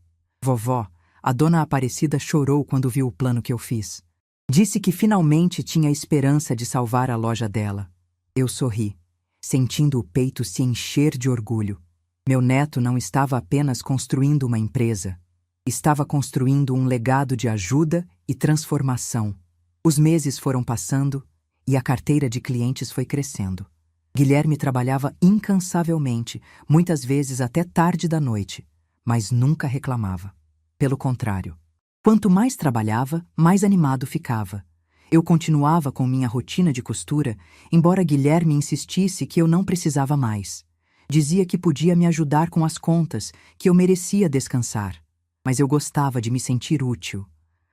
Vovó, a Dona Aparecida chorou quando viu o plano que eu fiz. Disse que finalmente tinha esperança de salvar a loja dela. Eu sorri, sentindo o peito se encher de orgulho. Meu neto não estava apenas construindo uma empresa. Estava construindo um legado de ajuda e transformação. Os meses foram passando e a carteira de clientes foi crescendo. Guilherme trabalhava incansavelmente, muitas vezes até tarde da noite, mas nunca reclamava. Pelo contrário, quanto mais trabalhava, mais animado ficava. Eu continuava com minha rotina de costura, embora Guilherme insistisse que eu não precisava mais. Dizia que podia me ajudar com as contas, que eu merecia descansar. Mas eu gostava de me sentir útil.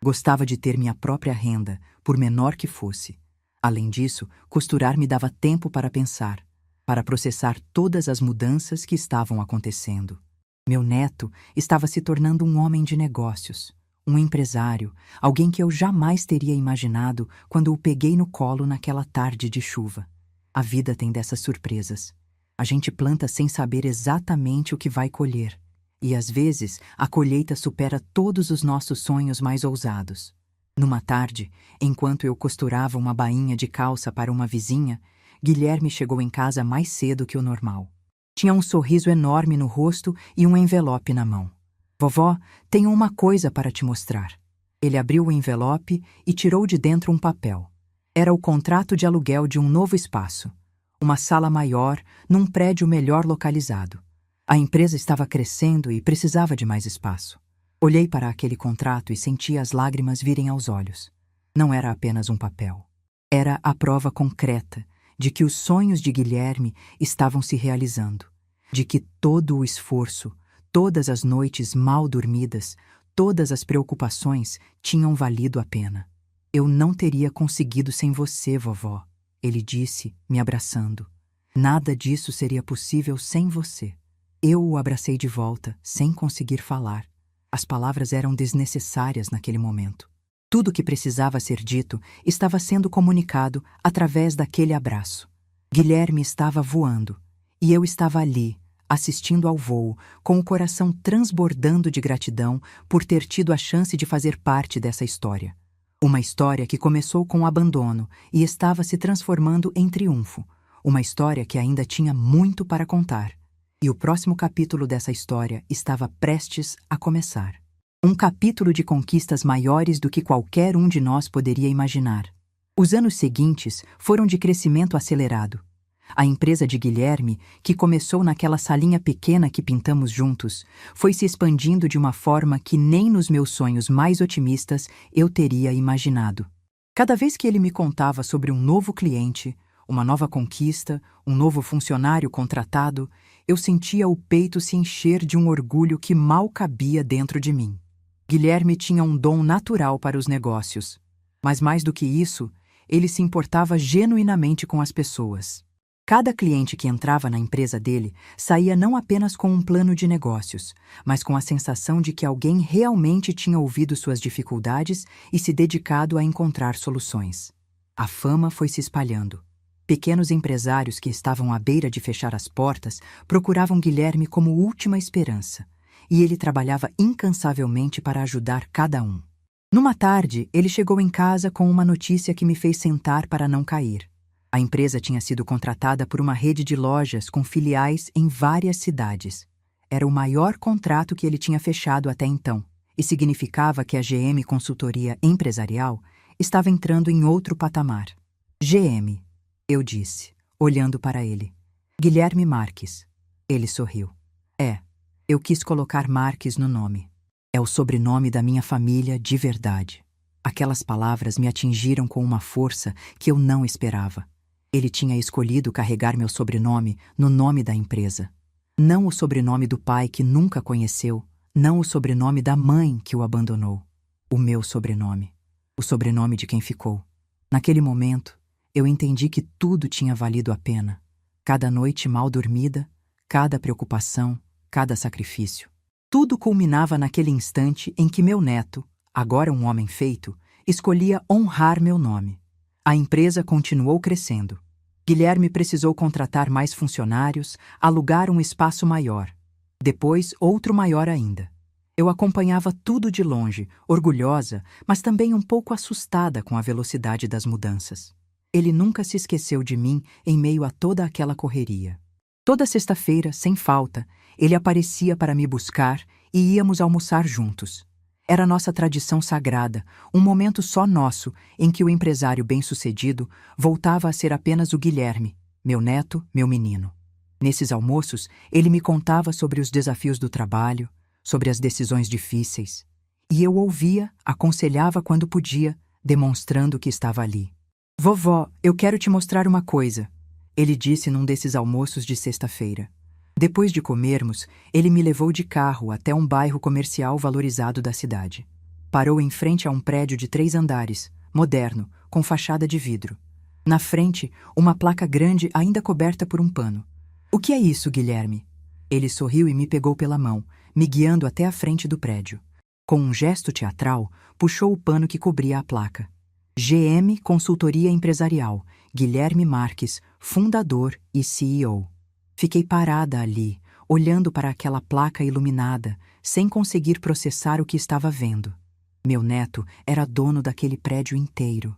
Gostava de ter minha própria renda, por menor que fosse. Além disso, costurar me dava tempo para pensar, para processar todas as mudanças que estavam acontecendo. Meu neto estava se tornando um homem de negócios, um empresário, alguém que eu jamais teria imaginado quando o peguei no colo naquela tarde de chuva. A vida tem dessas surpresas. A gente planta sem saber exatamente o que vai colher. E às vezes, a colheita supera todos os nossos sonhos mais ousados. Numa tarde, enquanto eu costurava uma bainha de calça para uma vizinha, Guilherme chegou em casa mais cedo que o normal. Tinha um sorriso enorme no rosto e um envelope na mão. Vovó, tenho uma coisa para te mostrar. Ele abriu o envelope e tirou de dentro um papel. Era o contrato de aluguel de um novo espaço. Uma sala maior, num prédio melhor localizado. A empresa estava crescendo e precisava de mais espaço. Olhei para aquele contrato e senti as lágrimas virem aos olhos. Não era apenas um papel. Era a prova concreta de que os sonhos de Guilherme estavam se realizando, de que todo o esforço, todas as noites mal dormidas, todas as preocupações tinham valido a pena. Eu não teria conseguido sem você, vovó, ele disse, me abraçando. Nada disso seria possível sem você. Eu o abracei de volta, sem conseguir falar. As palavras eram desnecessárias naquele momento. Tudo o que precisava ser dito estava sendo comunicado através daquele abraço. Guilherme estava voando, e eu estava ali, assistindo ao voo, com o coração transbordando de gratidão por ter tido a chance de fazer parte dessa história. Uma história que começou com abandono e estava se transformando em triunfo. Uma história que ainda tinha muito para contar. E o próximo capítulo dessa história estava prestes a começar. Um capítulo de conquistas maiores do que qualquer um de nós poderia imaginar. Os anos seguintes foram de crescimento acelerado. A empresa de Guilherme, que começou naquela salinha pequena que pintamos juntos, foi se expandindo de uma forma que nem nos meus sonhos mais otimistas eu teria imaginado. Cada vez que ele me contava sobre um novo cliente, uma nova conquista, um novo funcionário contratado, eu sentia o peito se encher de um orgulho que mal cabia dentro de mim. Guilherme tinha um dom natural para os negócios, mas mais do que isso, ele se importava genuinamente com as pessoas. Cada cliente que entrava na empresa dele saía não apenas com um plano de negócios, mas com a sensação de que alguém realmente tinha ouvido suas dificuldades e se dedicado a encontrar soluções. A fama foi se espalhando. Pequenos empresários que estavam à beira de fechar as portas procuravam Guilherme como última esperança, e ele trabalhava incansavelmente para ajudar cada um. Numa tarde, ele chegou em casa com uma notícia que me fez sentar para não cair. A empresa tinha sido contratada por uma rede de lojas com filiais em várias cidades. Era o maior contrato que ele tinha fechado até então, e significava que a GM Consultoria Empresarial estava entrando em outro patamar. GM, eu disse, olhando para ele. Guilherme Marques. Ele sorriu. Eu quis colocar Marques no nome. É o sobrenome da minha família de verdade. Aquelas palavras me atingiram com uma força que eu não esperava. Ele tinha escolhido carregar meu sobrenome no nome da empresa. Não o sobrenome do pai que nunca conheceu, não o sobrenome da mãe que o abandonou. O meu sobrenome. O sobrenome de quem ficou. Naquele momento, eu entendi que tudo tinha valido a pena. Cada noite mal dormida, cada preocupação, cada sacrifício. Tudo culminava naquele instante em que meu neto, agora um homem feito, escolhia honrar meu nome. A empresa continuou crescendo. Guilherme precisou contratar mais funcionários, alugar um espaço maior. Depois, outro maior ainda. Eu acompanhava tudo de longe, orgulhosa, mas também um pouco assustada com a velocidade das mudanças. Ele nunca se esqueceu de mim em meio a toda aquela correria. Toda sexta-feira, sem falta, ele aparecia para me buscar e íamos almoçar juntos. Era nossa tradição sagrada, um momento só nosso em que o empresário bem-sucedido voltava a ser apenas o Guilherme, meu neto, meu menino. Nesses almoços, ele me contava sobre os desafios do trabalho, sobre as decisões difíceis. E eu ouvia, aconselhava quando podia, demonstrando que estava ali. Vovó, eu quero te mostrar uma coisa, ele disse num desses almoços de sexta-feira. Depois de comermos, ele me levou de carro até um bairro comercial valorizado da cidade. Parou em frente a um prédio de 3 andares, moderno, com fachada de vidro. Na frente, uma placa grande ainda coberta por um pano. O que é isso, Guilherme? Ele sorriu e me pegou pela mão, me guiando até a frente do prédio. Com um gesto teatral, puxou o pano que cobria a placa. GM Consultoria Empresarial, Guilherme Marques, fundador e CEO. Fiquei parada ali, olhando para aquela placa iluminada, sem conseguir processar o que estava vendo. Meu neto era dono daquele prédio inteiro.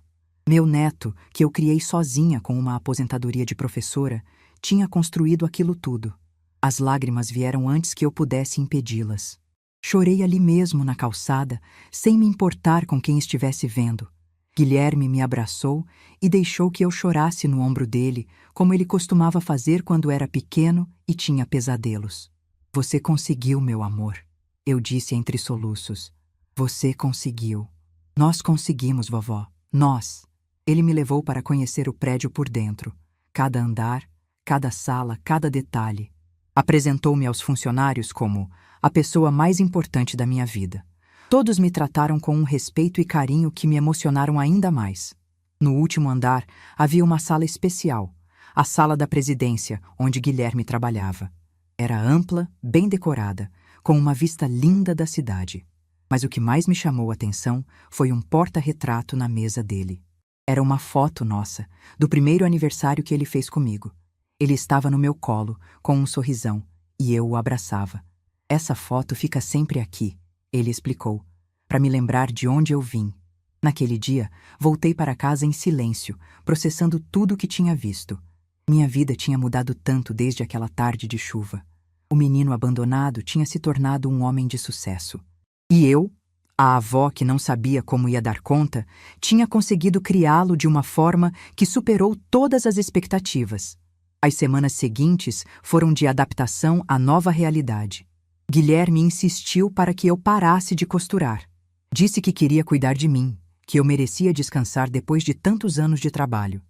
Meu neto, que eu criei sozinha com uma aposentadoria de professora, tinha construído aquilo tudo. As lágrimas vieram antes que eu pudesse impedi-las. Chorei ali mesmo na calçada, sem me importar com quem estivesse vendo. Guilherme me abraçou e deixou que eu chorasse no ombro dele, como ele costumava fazer quando era pequeno e tinha pesadelos. Você conseguiu, meu amor, eu disse entre soluços. Você conseguiu. Nós conseguimos, vovó. Nós. Ele me levou para conhecer o prédio por dentro. Cada andar, cada sala, cada detalhe. Apresentou-me aos funcionários como a pessoa mais importante da minha vida. Todos me trataram com um respeito e carinho que me emocionaram ainda mais. No último andar havia uma sala especial, a sala da presidência, onde Guilherme trabalhava. Era ampla, bem decorada, com uma vista linda da cidade. Mas o que mais me chamou a atenção foi um porta-retrato na mesa dele. Era uma foto nossa, do primeiro aniversário que ele fez comigo. Ele estava no meu colo, com um sorrisão, e eu o abraçava. Essa foto fica sempre aqui, ele explicou, para me lembrar de onde eu vim. Naquele dia, voltei para casa em silêncio, processando tudo o que tinha visto. Minha vida tinha mudado tanto desde aquela tarde de chuva. O menino abandonado tinha se tornado um homem de sucesso. E eu, a avó que não sabia como ia dar conta, tinha conseguido criá-lo de uma forma que superou todas as expectativas. As semanas seguintes foram de adaptação à nova realidade. Guilherme insistiu para que eu parasse de costurar. Disse que queria cuidar de mim, que eu merecia descansar depois de tantos anos de trabalho.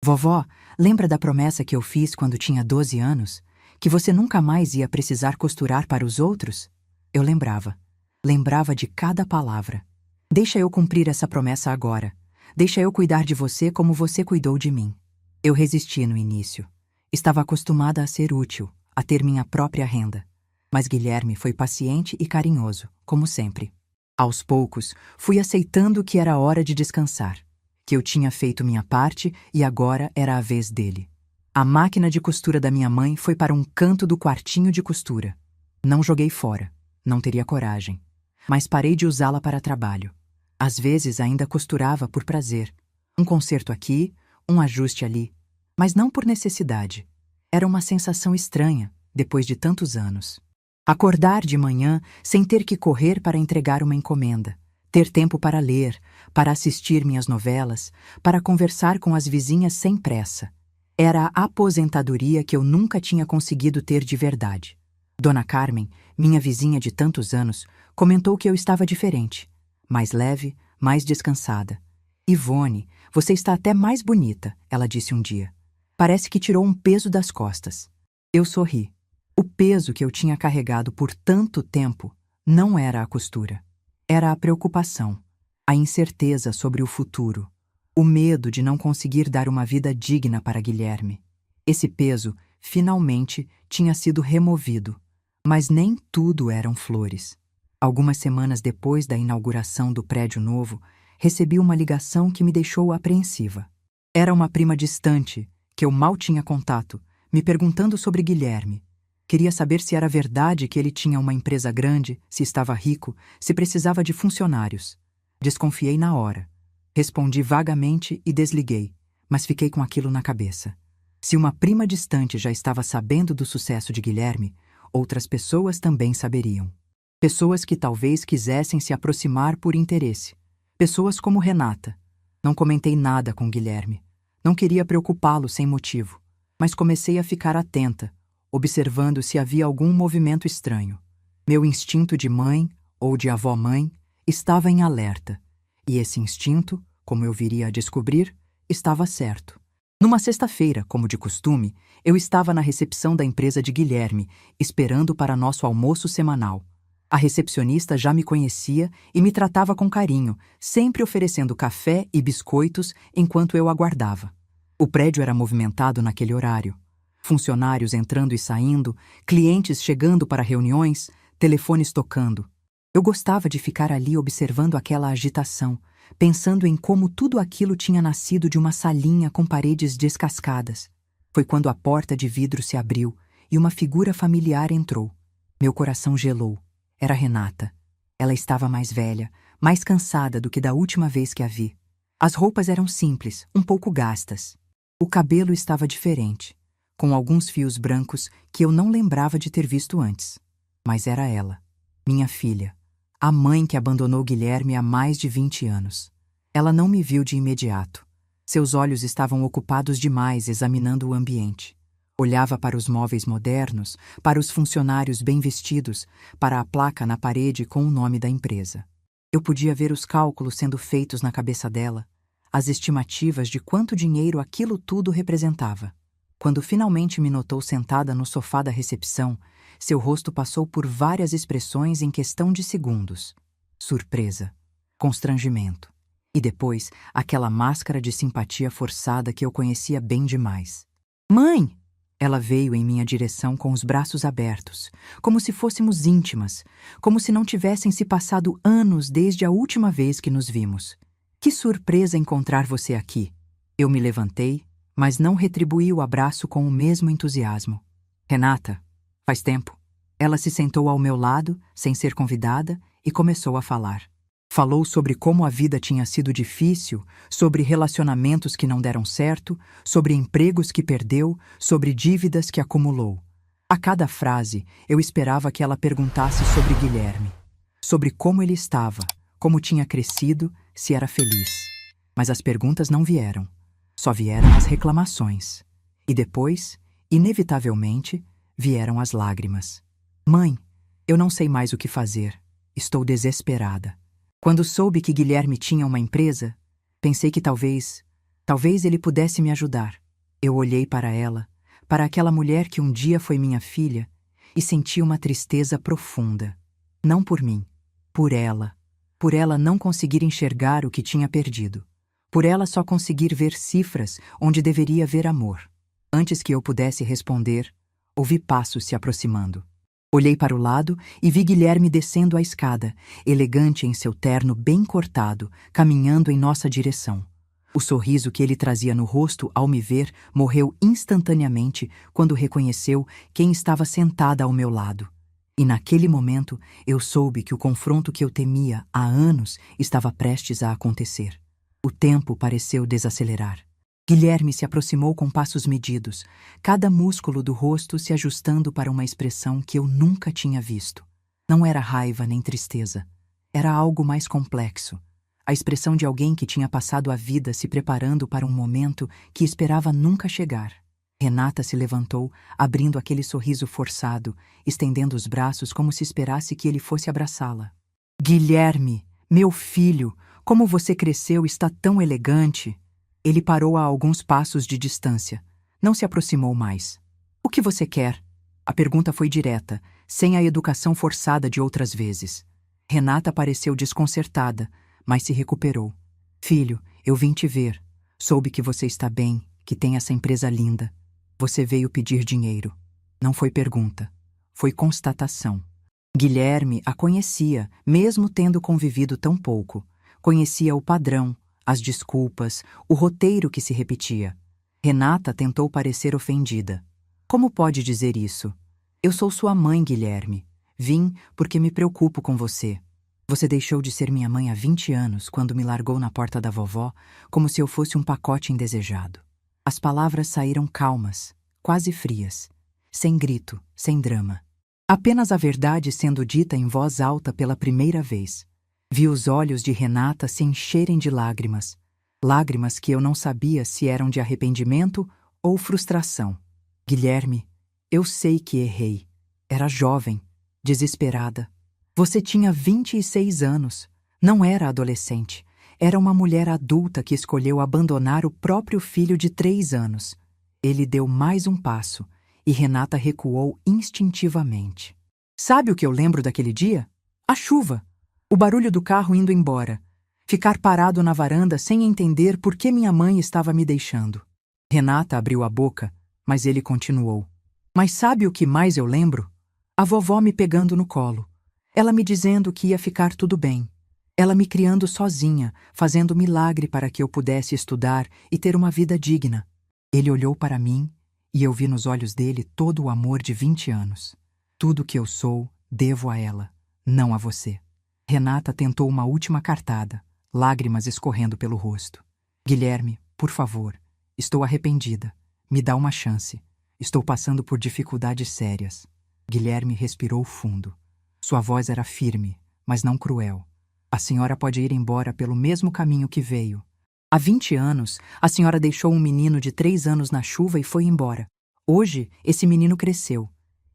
Vovó, lembra da promessa que eu fiz quando tinha 12 anos? Que você nunca mais ia precisar costurar para os outros? Eu lembrava. Lembrava de cada palavra. Deixa eu cumprir essa promessa agora. Deixa eu cuidar de você como você cuidou de mim. Eu resisti no início. Estava acostumada a ser útil, a ter minha própria renda. Mas Guilherme foi paciente e carinhoso, como sempre. Aos poucos, fui aceitando que era hora de descansar, que eu tinha feito minha parte e agora era a vez dele. A máquina de costura da minha mãe foi para um canto do quartinho de costura. Não joguei fora, não teria coragem. Mas parei de usá-la para trabalho. Às vezes ainda costurava por prazer. Um conserto aqui, um ajuste ali. Mas não por necessidade. Era uma sensação estranha, depois de tantos anos. Acordar de manhã sem ter que correr para entregar uma encomenda. Ter tempo para ler, para assistir minhas novelas, para conversar com as vizinhas sem pressa. Era a aposentadoria que eu nunca tinha conseguido ter de verdade. Dona Carmen, minha vizinha de tantos anos, comentou que eu estava diferente. Mais leve, mais descansada. Ivone, você está até mais bonita, ela disse um dia. Parece que tirou um peso das costas. Eu sorri. O peso que eu tinha carregado por tanto tempo não era a costura. Era a preocupação, a incerteza sobre o futuro, o medo de não conseguir dar uma vida digna para Guilherme. Esse peso, finalmente, tinha sido removido. Mas nem tudo eram flores. Algumas semanas depois da inauguração do prédio novo, recebi uma ligação que me deixou apreensiva. Era uma prima distante, que eu mal tinha contato, me perguntando sobre Guilherme. Queria saber se era verdade que ele tinha uma empresa grande, se estava rico, se precisava de funcionários. Desconfiei na hora. Respondi vagamente e desliguei, mas fiquei com aquilo na cabeça. Se uma prima distante já estava sabendo do sucesso de Guilherme, outras pessoas também saberiam. Pessoas que talvez quisessem se aproximar por interesse. Pessoas como Renata. Não comentei nada com Guilherme. Não queria preocupá-lo sem motivo, mas comecei a ficar atenta, observando se havia algum movimento estranho. Meu instinto de mãe, ou de avó-mãe, estava em alerta, e esse instinto, como eu viria a descobrir, estava certo. Numa sexta-feira, como de costume, eu estava na recepção da empresa de Guilherme, esperando para nosso almoço semanal. A recepcionista já me conhecia e me tratava com carinho, sempre oferecendo café e biscoitos enquanto eu aguardava. O prédio era movimentado naquele horário. Funcionários entrando e saindo, clientes chegando para reuniões, telefones tocando. Eu gostava de ficar ali observando aquela agitação, pensando em como tudo aquilo tinha nascido de uma salinha com paredes descascadas. Foi quando a porta de vidro se abriu e uma figura familiar entrou. Meu coração gelou. Era Renata. Ela estava mais velha, mais cansada do que da última vez que a vi. As roupas eram simples, um pouco gastas. O cabelo estava diferente, com alguns fios brancos que eu não lembrava de ter visto antes. Mas era ela, minha filha, a mãe que abandonou Guilherme há mais de 20 anos. Ela não me viu de imediato. Seus olhos estavam ocupados demais examinando o ambiente. Olhava para os móveis modernos, para os funcionários bem vestidos, para a placa na parede com o nome da empresa. Eu podia ver os cálculos sendo feitos na cabeça dela, as estimativas de quanto dinheiro aquilo tudo representava. Quando finalmente me notou sentada no sofá da recepção, seu rosto passou por várias expressões em questão de segundos. surpresa, constrangimento. E depois, aquela máscara de simpatia forçada que eu conhecia bem demais. Mãe! Ela veio em minha direção com os braços abertos, como se fôssemos íntimas, como se não tivessem se passado anos desde a última vez que nos vimos. Que surpresa encontrar você aqui! Eu me levantei, mas não retribuí o abraço com o mesmo entusiasmo. Renata, faz tempo. Ela se sentou ao meu lado, sem ser convidada, e começou a falar. Falou sobre como a vida tinha sido difícil, sobre relacionamentos que não deram certo, sobre empregos que perdeu, sobre dívidas que acumulou. A cada frase, eu esperava que ela perguntasse sobre Guilherme, sobre como ele estava, como tinha crescido, se era feliz. Mas as perguntas não vieram. Só vieram as reclamações. E depois, inevitavelmente, vieram as lágrimas. Mãe, eu não sei mais o que fazer. Estou desesperada. Quando soube que Guilherme tinha uma empresa, pensei que talvez ele pudesse me ajudar. Eu olhei para ela, para aquela mulher que um dia foi minha filha, e senti uma tristeza profunda. Não por mim, por ela não conseguir enxergar o que tinha perdido, por ela só conseguir ver cifras onde deveria ver amor. Antes que eu pudesse responder, ouvi passos se aproximando. Olhei para o lado e vi Guilherme descendo a escada, elegante em seu terno bem cortado, caminhando em nossa direção. O sorriso que ele trazia no rosto ao me ver morreu instantaneamente quando reconheceu quem estava sentada ao meu lado. E naquele momento eu soube que o confronto que eu temia há anos estava prestes a acontecer. O tempo pareceu desacelerar. Guilherme se aproximou com passos medidos, cada músculo do rosto se ajustando para uma expressão que eu nunca tinha visto. Não era raiva nem tristeza. Era algo mais complexo. A expressão de alguém que tinha passado a vida se preparando para um momento que esperava nunca chegar. Renata se levantou, abrindo aquele sorriso forçado, estendendo os braços como se esperasse que ele fosse abraçá-la. Guilherme, meu filho, como você cresceu, está tão elegante. Ele parou a alguns passos de distância. Não se aproximou mais. O que você quer? A pergunta foi direta, sem a educação forçada de outras vezes. Renata pareceu desconcertada, mas se recuperou. Filho, eu vim te ver. Soube que você está bem, que tem essa empresa linda. Você veio pedir dinheiro. Não foi pergunta. Foi constatação. Guilherme a conhecia, mesmo tendo convivido tão pouco. Conhecia o padrão, as desculpas, o roteiro que se repetia. Renata tentou parecer ofendida. Como pode dizer isso? Eu sou sua mãe, Guilherme. Vim porque me preocupo com você. Você deixou de ser minha mãe há 20 anos quando me largou na porta da vovó, como se eu fosse um pacote indesejado. As palavras saíram calmas, quase frias, sem grito, sem drama. Apenas a verdade sendo dita em voz alta pela primeira vez. Vi os olhos de Renata se encherem de lágrimas. Lágrimas que eu não sabia se eram de arrependimento ou frustração. Guilherme, eu sei que errei. Era jovem, desesperada. Você tinha 26 anos. Não era adolescente. Era uma mulher adulta que escolheu abandonar o próprio filho de 3 anos. Ele deu mais um passo e Renata recuou instintivamente. Sabe o que eu lembro daquele dia? A chuva. O barulho do carro indo embora. Ficar parado na varanda sem entender por que minha mãe estava me deixando. Renata abriu a boca, mas ele continuou. Mas sabe o que mais eu lembro? A vovó me pegando no colo. Ela me dizendo que ia ficar tudo bem. Ela me criando sozinha, fazendo milagre para que eu pudesse estudar e ter uma vida digna. Ele olhou para mim e eu vi nos olhos dele todo o amor de 20 anos. Tudo que eu sou, devo a ela, não a você. Renata tentou uma última cartada, lágrimas escorrendo pelo rosto. Guilherme, por favor, estou arrependida. Me dá uma chance. Estou passando por dificuldades sérias. Guilherme respirou fundo. Sua voz era firme, mas não cruel. A senhora pode ir embora pelo mesmo caminho que veio. Há 20 anos, a senhora deixou um menino de 3 anos na chuva e foi embora. Hoje, esse menino cresceu.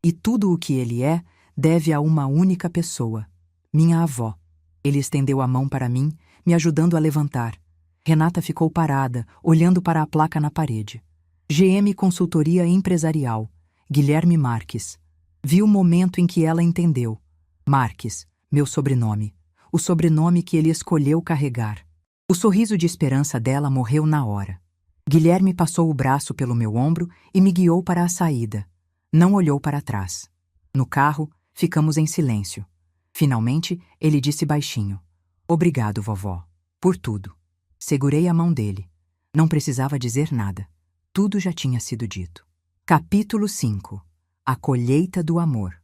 E tudo o que ele é, deve a uma única pessoa. Minha avó. Ele estendeu a mão para mim, me ajudando a levantar. Renata ficou parada, olhando para a placa na parede. GM Consultoria Empresarial. Guilherme Marques. Vi o momento em que ela entendeu. Marques, meu sobrenome. o sobrenome que ele escolheu carregar. O sorriso de esperança dela morreu na hora. Guilherme passou o braço pelo meu ombro e me guiou para a saída. Não olhou para trás. No carro, ficamos em silêncio. Finalmente, ele disse baixinho: "Obrigado, vovó, por tudo." Segurei a mão dele. Não precisava dizer nada. Tudo já tinha sido dito. Capítulo 5. A colheita do amor.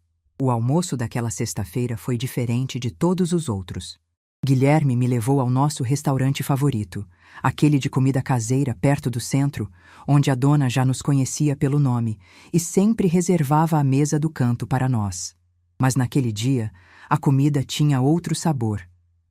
O almoço daquela sexta-feira foi diferente de todos os outros. Guilherme me levou ao nosso restaurante favorito, aquele de comida caseira perto do centro, onde a dona já nos conhecia pelo nome e sempre reservava a mesa do canto para nós. Mas naquele dia, a comida tinha outro sabor.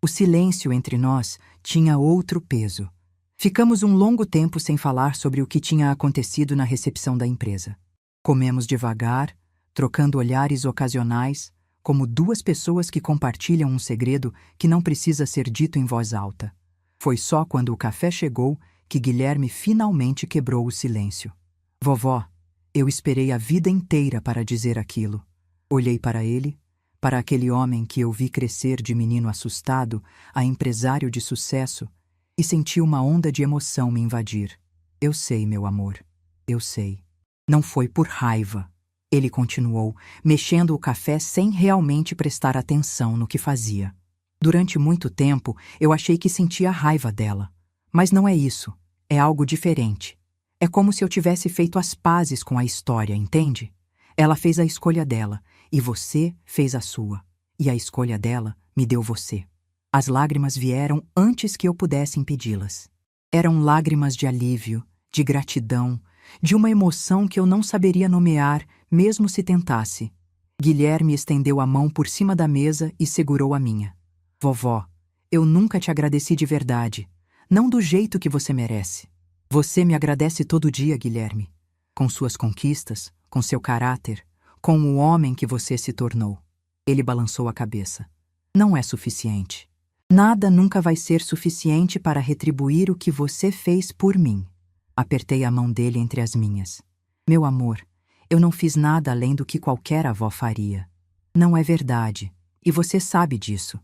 O silêncio entre nós tinha outro peso. Ficamos um longo tempo sem falar sobre o que tinha acontecido na recepção da empresa. Comemos devagar, trocando olhares ocasionais, como duas pessoas que compartilham um segredo que não precisa ser dito em voz alta. Foi só quando o café chegou que Guilherme finalmente quebrou o silêncio. "Vovó, eu esperei a vida inteira para dizer aquilo." Olhei para ele, para aquele homem que eu vi crescer de menino assustado a empresário de sucesso, e senti uma onda de emoção me invadir. "Eu sei, meu amor, eu sei. Não foi por raiva." Ele continuou, mexendo o café sem realmente prestar atenção no que fazia. "Durante muito tempo, eu achei que sentia raiva dela. Mas não é isso. É algo diferente. É como se eu tivesse feito as pazes com a história, entende? Ela fez a escolha dela, e você fez a sua. E a escolha dela me deu você." As lágrimas vieram antes que eu pudesse impedi-las. Eram lágrimas de alívio, de gratidão, de uma emoção que eu não saberia nomear, mesmo se tentasse. Guilherme estendeu a mão por cima da mesa e segurou a minha. "Vovó, eu nunca te agradeci de verdade. Não do jeito que você merece. Você me agradece todo dia, Guilherme. Com suas conquistas, com seu caráter, com o homem que você se tornou." Ele balançou a cabeça. "Não é suficiente. Nada nunca vai ser suficiente para retribuir o que você fez por mim." Apertei a mão dele entre as minhas. "Meu amor, eu não fiz nada além do que qualquer avó faria." "Não é verdade, e você sabe disso."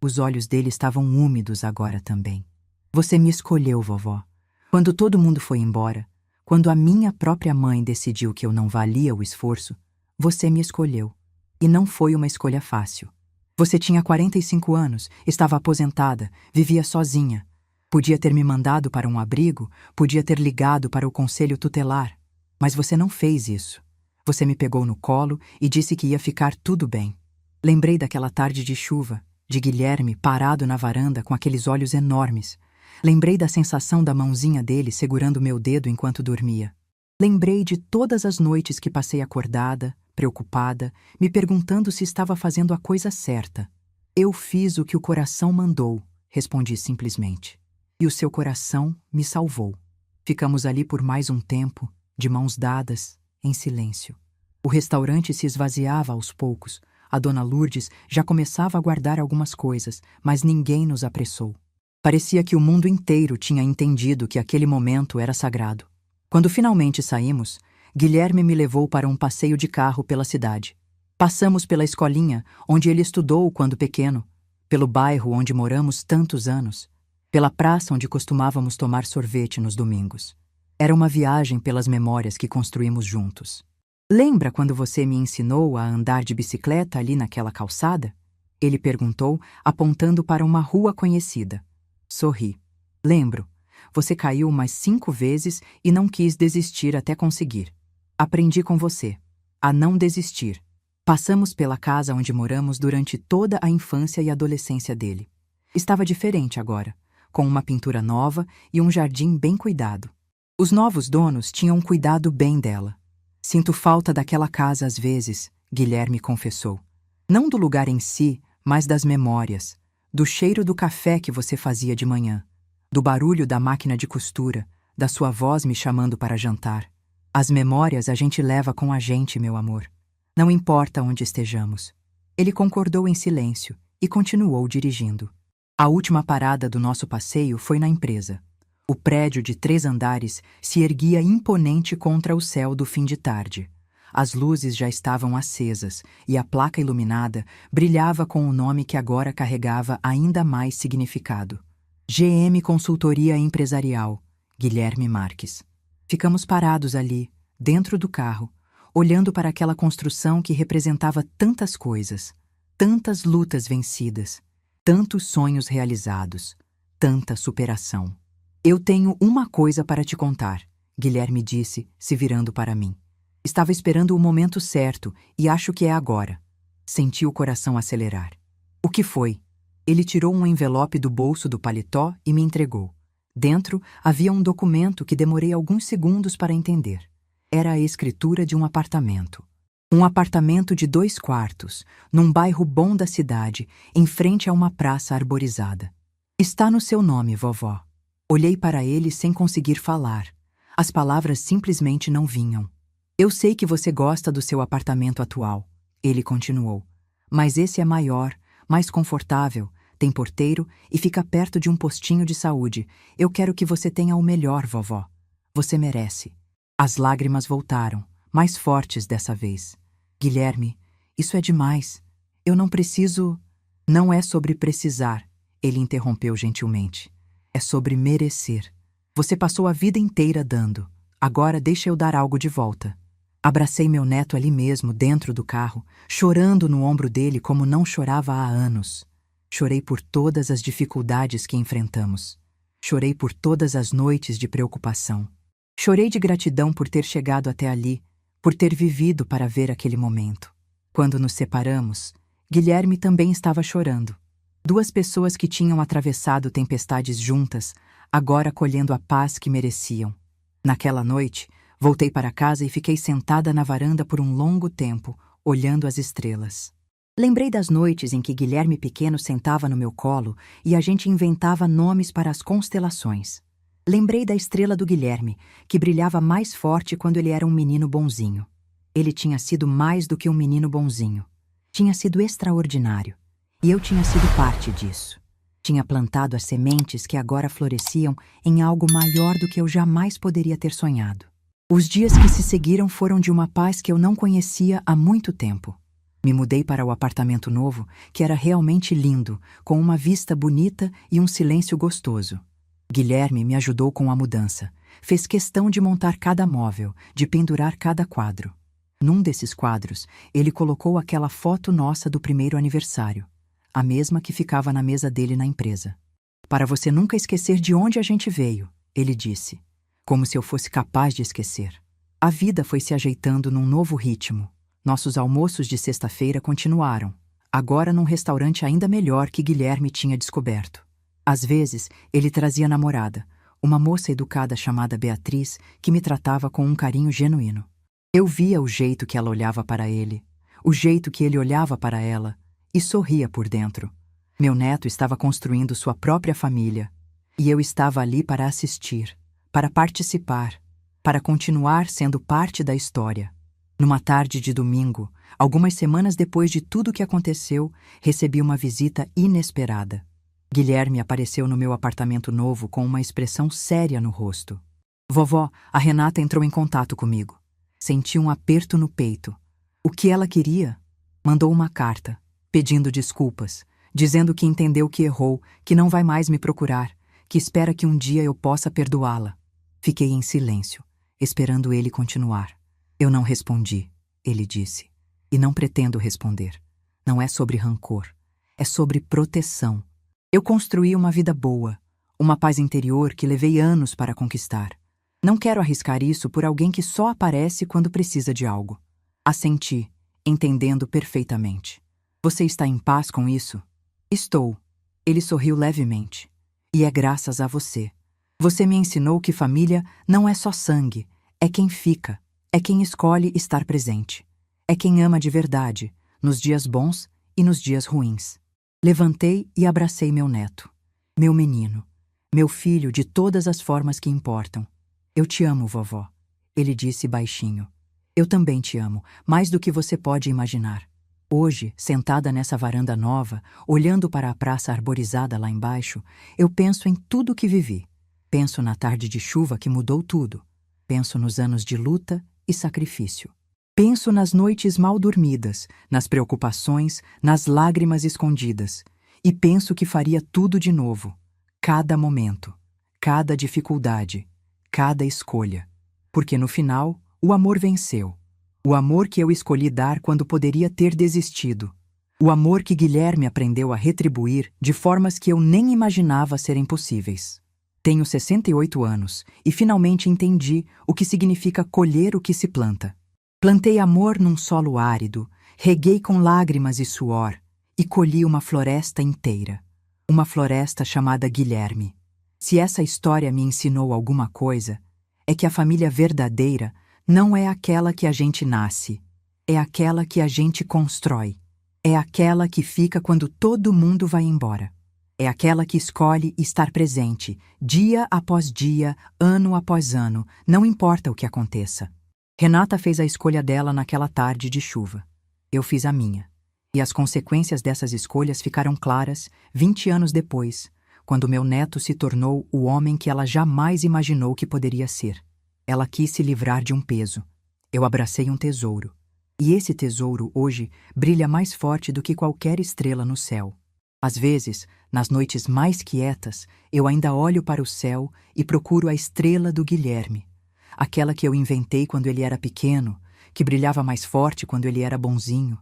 Os olhos dele estavam úmidos agora também. "Você me escolheu, vovó. Quando todo mundo foi embora, quando a minha própria mãe decidiu que eu não valia o esforço, você me escolheu. E não foi uma escolha fácil. Você tinha 45 anos, estava aposentada, vivia sozinha. Podia ter me mandado para um abrigo, podia ter ligado para o conselho tutelar. Mas você não fez isso. Você me pegou no colo e disse que ia ficar tudo bem." Lembrei daquela tarde de chuva, de Guilherme parado na varanda com aqueles olhos enormes. Lembrei da sensação da mãozinha dele segurando meu dedo enquanto dormia. Lembrei de todas as noites que passei acordada, preocupada, me perguntando se estava fazendo a coisa certa. "Eu fiz o que o coração mandou", respondi simplesmente. "E o seu coração me salvou." Ficamos ali por mais um tempo, de mãos dadas, em silêncio. O restaurante se esvaziava aos poucos. A dona Lourdes já começava a guardar algumas coisas, mas ninguém nos apressou. Parecia que o mundo inteiro tinha entendido que aquele momento era sagrado. Quando finalmente saímos, Guilherme me levou para um passeio de carro pela cidade. Passamos pela escolinha onde ele estudou quando pequeno, pelo bairro onde moramos tantos anos, pela praça onde costumávamos tomar sorvete nos domingos. Era uma viagem pelas memórias que construímos juntos. "Lembra quando você me ensinou a andar de bicicleta ali naquela calçada?" Ele perguntou, apontando para uma rua conhecida. Sorri. "Lembro. Você caiu umas 5 vezes e não quis desistir até conseguir. Aprendi com você a não desistir." Passamos pela casa onde moramos durante toda a infância e adolescência dele. Estava diferente agora, com uma pintura nova e um jardim bem cuidado. Os novos donos tinham cuidado bem dela. "Sinto falta daquela casa às vezes", Guilherme confessou. "Não do lugar em si, mas das memórias, do cheiro do café que você fazia de manhã, do barulho da máquina de costura, da sua voz me chamando para jantar. As memórias a gente leva com a gente, meu amor. Não importa onde estejamos." Ele concordou em silêncio e continuou dirigindo. A última parada do nosso passeio foi na empresa. O prédio de 3 andares se erguia imponente contra o céu do fim de tarde. As luzes já estavam acesas e a placa iluminada brilhava com o nome que agora carregava ainda mais significado. GM Consultoria Empresarial, Guilherme Marques. Ficamos parados ali, dentro do carro, olhando para aquela construção que representava tantas coisas, tantas lutas vencidas, tantos sonhos realizados, tanta superação. Eu tenho uma coisa para te contar, Guilherme disse, se virando para mim. Estava esperando o momento certo e acho que é agora. Senti o coração acelerar. O que foi? Ele tirou um envelope do bolso do paletó e me entregou. Dentro havia um documento que demorei alguns segundos para entender. Era a escritura de um apartamento. Um apartamento de 2 quartos, num bairro bom da cidade, em frente a uma praça arborizada. Está no seu nome, vovó. Olhei para ele sem conseguir falar. As palavras simplesmente não vinham. Eu sei que você gosta do seu apartamento atual, ele continuou. Mas esse é maior, mais confortável, tem porteiro e fica perto de um postinho de saúde. Eu quero que você tenha o melhor, vovó. Você merece. As lágrimas voltaram, mais fortes dessa vez. Guilherme, isso é demais. Eu não preciso... Não é sobre precisar, ele interrompeu gentilmente. É sobre merecer. Você passou a vida inteira dando. Agora deixa eu dar algo de volta. Abracei meu neto ali mesmo, dentro do carro, chorando no ombro dele como não chorava há anos. Chorei por todas as dificuldades que enfrentamos. Chorei por todas as noites de preocupação. Chorei de gratidão por ter chegado até ali, por ter vivido para ver aquele momento. Quando nos separamos, Guilherme também estava chorando. 2 pessoas que tinham atravessado tempestades juntas, agora colhendo a paz que mereciam. Naquela noite, voltei para casa e fiquei sentada na varanda por um longo tempo, olhando as estrelas. Lembrei das noites em que Guilherme pequeno sentava no meu colo e a gente inventava nomes para as constelações. Lembrei da estrela do Guilherme, que brilhava mais forte quando ele era um menino bonzinho. Ele tinha sido mais do que um menino bonzinho. Tinha sido extraordinário. E eu tinha sido parte disso. Tinha plantado as sementes que agora floresciam em algo maior do que eu jamais poderia ter sonhado. Os dias que se seguiram foram de uma paz que eu não conhecia há muito tempo. Me mudei para o apartamento novo, que era realmente lindo, com uma vista bonita e um silêncio gostoso. Guilherme me ajudou com a mudança. Fez questão de montar cada móvel, de pendurar cada quadro. Num desses quadros, ele colocou aquela foto nossa do primeiro aniversário. A mesma que ficava na mesa dele na empresa. Para você nunca esquecer de onde a gente veio, ele disse. Como se eu fosse capaz de esquecer. A vida foi se ajeitando num novo ritmo. Nossos almoços de sexta-feira continuaram, agora num restaurante ainda melhor que Guilherme tinha descoberto. Às vezes, ele trazia namorada, uma moça educada chamada Beatriz, que me tratava com um carinho genuíno. Eu via o jeito que ela olhava para ele, o jeito que ele olhava para ela, e sorria por dentro. Meu neto estava construindo sua própria família, e eu estava ali para assistir, para participar, para continuar sendo parte da história. Numa tarde de domingo, algumas semanas depois de tudo o que aconteceu, recebi uma visita inesperada. Guilherme apareceu no meu apartamento novo com uma expressão séria no rosto. Vovó, a Renata entrou em contato comigo. Senti um aperto no peito. O que ela queria? Mandou uma carta, pedindo desculpas, dizendo que entendeu que errou, que não vai mais me procurar, que espera que um dia eu possa perdoá-la. Fiquei em silêncio, esperando ele continuar. Eu não respondi, ele disse, e não pretendo responder. Não é sobre rancor, é sobre proteção. Eu construí uma vida boa, uma paz interior que levei anos para conquistar. Não quero arriscar isso por alguém que só aparece quando precisa de algo. Assenti, entendendo perfeitamente. Você está em paz com isso? Estou. Ele sorriu levemente. E é graças a você. Você me ensinou que família não é só sangue, é quem fica, é quem escolhe estar presente. É quem ama de verdade, nos dias bons e nos dias ruins. Levantei e abracei meu neto. Meu menino. Meu filho de todas as formas que importam. Eu te amo, vovó. Ele disse baixinho. Eu também te amo, mais do que você pode imaginar. Hoje, sentada nessa varanda nova, olhando para a praça arborizada lá embaixo, eu penso em tudo o que vivi. Penso na tarde de chuva que mudou tudo. Penso nos anos de luta e sacrifício. Penso nas noites mal dormidas, nas preocupações, nas lágrimas escondidas, e penso que faria tudo de novo, cada momento, cada dificuldade, cada escolha. Porque no final, o amor venceu. O amor que eu escolhi dar quando poderia ter desistido. O amor que Guilherme aprendeu a retribuir de formas que eu nem imaginava serem possíveis. Tenho 68 anos e finalmente entendi o que significa colher o que se planta. Plantei amor num solo árido, reguei com lágrimas e suor e colhi uma floresta inteira. Uma floresta chamada Guilherme. Se essa história me ensinou alguma coisa, é que a família verdadeira não é aquela que a gente nasce, é aquela que a gente constrói. É aquela que fica quando todo mundo vai embora. É aquela que escolhe estar presente, dia após dia, ano após ano, não importa o que aconteça. Renata fez a escolha dela naquela tarde de chuva. Eu fiz a minha. E as consequências dessas escolhas ficaram claras 20 anos depois, quando meu neto se tornou o homem que ela jamais imaginou que poderia ser. Ela quis se livrar de um peso. Eu abracei um tesouro. E esse tesouro, hoje, brilha mais forte do que qualquer estrela no céu. Às vezes, nas noites mais quietas, eu ainda olho para o céu e procuro a estrela do Guilherme. Aquela que eu inventei quando ele era pequeno, que brilhava mais forte quando ele era bonzinho.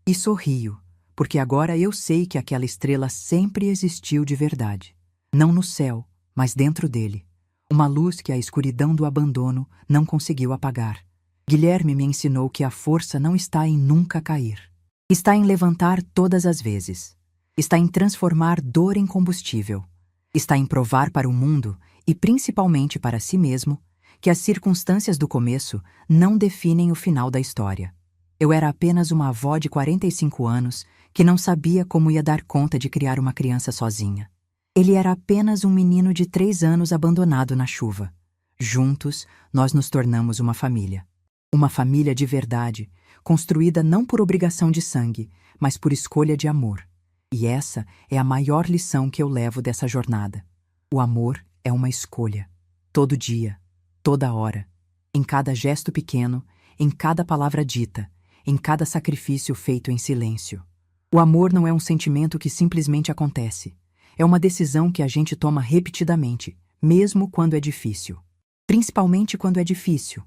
E sorrio, porque agora eu sei que aquela estrela sempre existiu de verdade. Não no céu, mas dentro dele. Uma luz que a escuridão do abandono não conseguiu apagar. Guilherme me ensinou que a força não está em nunca cair. Está em levantar todas as vezes. Está em transformar dor em combustível. Está em provar para o mundo, e principalmente para si mesmo, que as circunstâncias do começo não definem o final da história. Eu era apenas uma avó de 45 anos que não sabia como ia dar conta de criar uma criança sozinha. Ele era apenas um menino de 3 anos abandonado na chuva. Juntos, nós nos tornamos uma família. Uma família de verdade, construída não por obrigação de sangue, mas por escolha de amor. E essa é a maior lição que eu levo dessa jornada. O amor é uma escolha. Todo dia, toda hora, em cada gesto pequeno, em cada palavra dita, em cada sacrifício feito em silêncio. O amor não é um sentimento que simplesmente acontece. É uma decisão que a gente toma repetidamente, mesmo quando é difícil. Principalmente quando é difícil.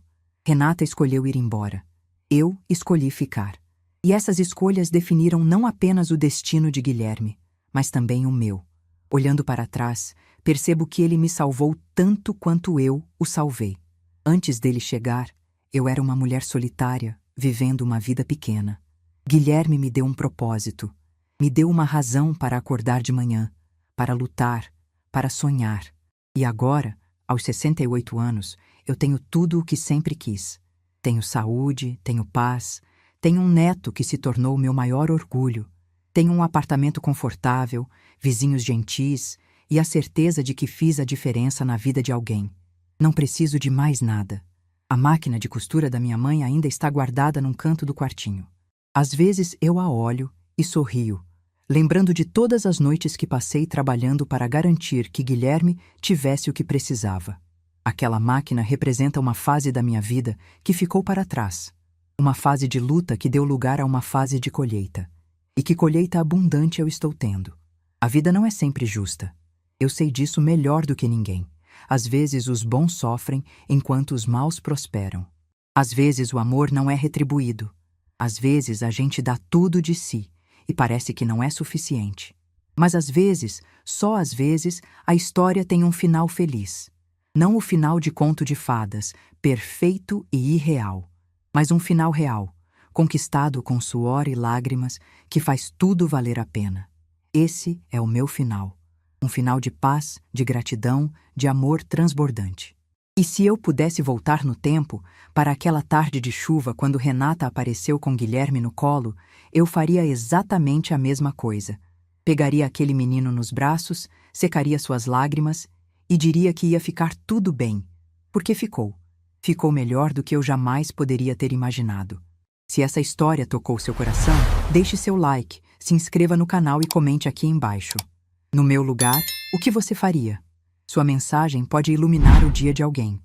Renata escolheu ir embora. Eu escolhi ficar. E essas escolhas definiram não apenas o destino de Guilherme, mas também o meu. Olhando para trás, percebo que ele me salvou tanto quanto eu o salvei. Antes dele chegar, eu era uma mulher solitária, vivendo uma vida pequena. Guilherme me deu um propósito. Me deu uma razão para acordar de manhã, para lutar, para sonhar. E agora, aos 68 anos, eu tenho tudo o que sempre quis. Tenho saúde, tenho paz, tenho um neto que se tornou meu maior orgulho. Tenho um apartamento confortável, vizinhos gentis e a certeza de que fiz a diferença na vida de alguém. Não preciso de mais nada. A máquina de costura da minha mãe ainda está guardada num canto do quartinho. Às vezes eu a olho e sorrio, lembrando de todas as noites que passei trabalhando para garantir que Guilherme tivesse o que precisava. Aquela máquina representa uma fase da minha vida que ficou para trás. Uma fase de luta que deu lugar a uma fase de colheita. E que colheita abundante eu estou tendo. A vida não é sempre justa. Eu sei disso melhor do que ninguém. Às vezes os bons sofrem enquanto os maus prosperam. Às vezes o amor não é retribuído. Às vezes a gente dá tudo de si e parece que não é suficiente. Mas às vezes, só às vezes, a história tem um final feliz. Não o final de conto de fadas, perfeito e irreal, mas um final real, conquistado com suor e lágrimas, que faz tudo valer a pena. Esse é o meu final. Um final de paz, de gratidão, de amor transbordante. E se eu pudesse voltar no tempo, para aquela tarde de chuva quando Renata apareceu com Guilherme no colo, eu faria exatamente a mesma coisa. Pegaria aquele menino nos braços, secaria suas lágrimas e diria que ia ficar tudo bem, porque ficou. Ficou melhor do que eu jamais poderia ter imaginado. Se essa história tocou seu coração, deixe seu like, se inscreva no canal e comente aqui embaixo. No meu lugar, o que você faria? Sua mensagem pode iluminar o dia de alguém.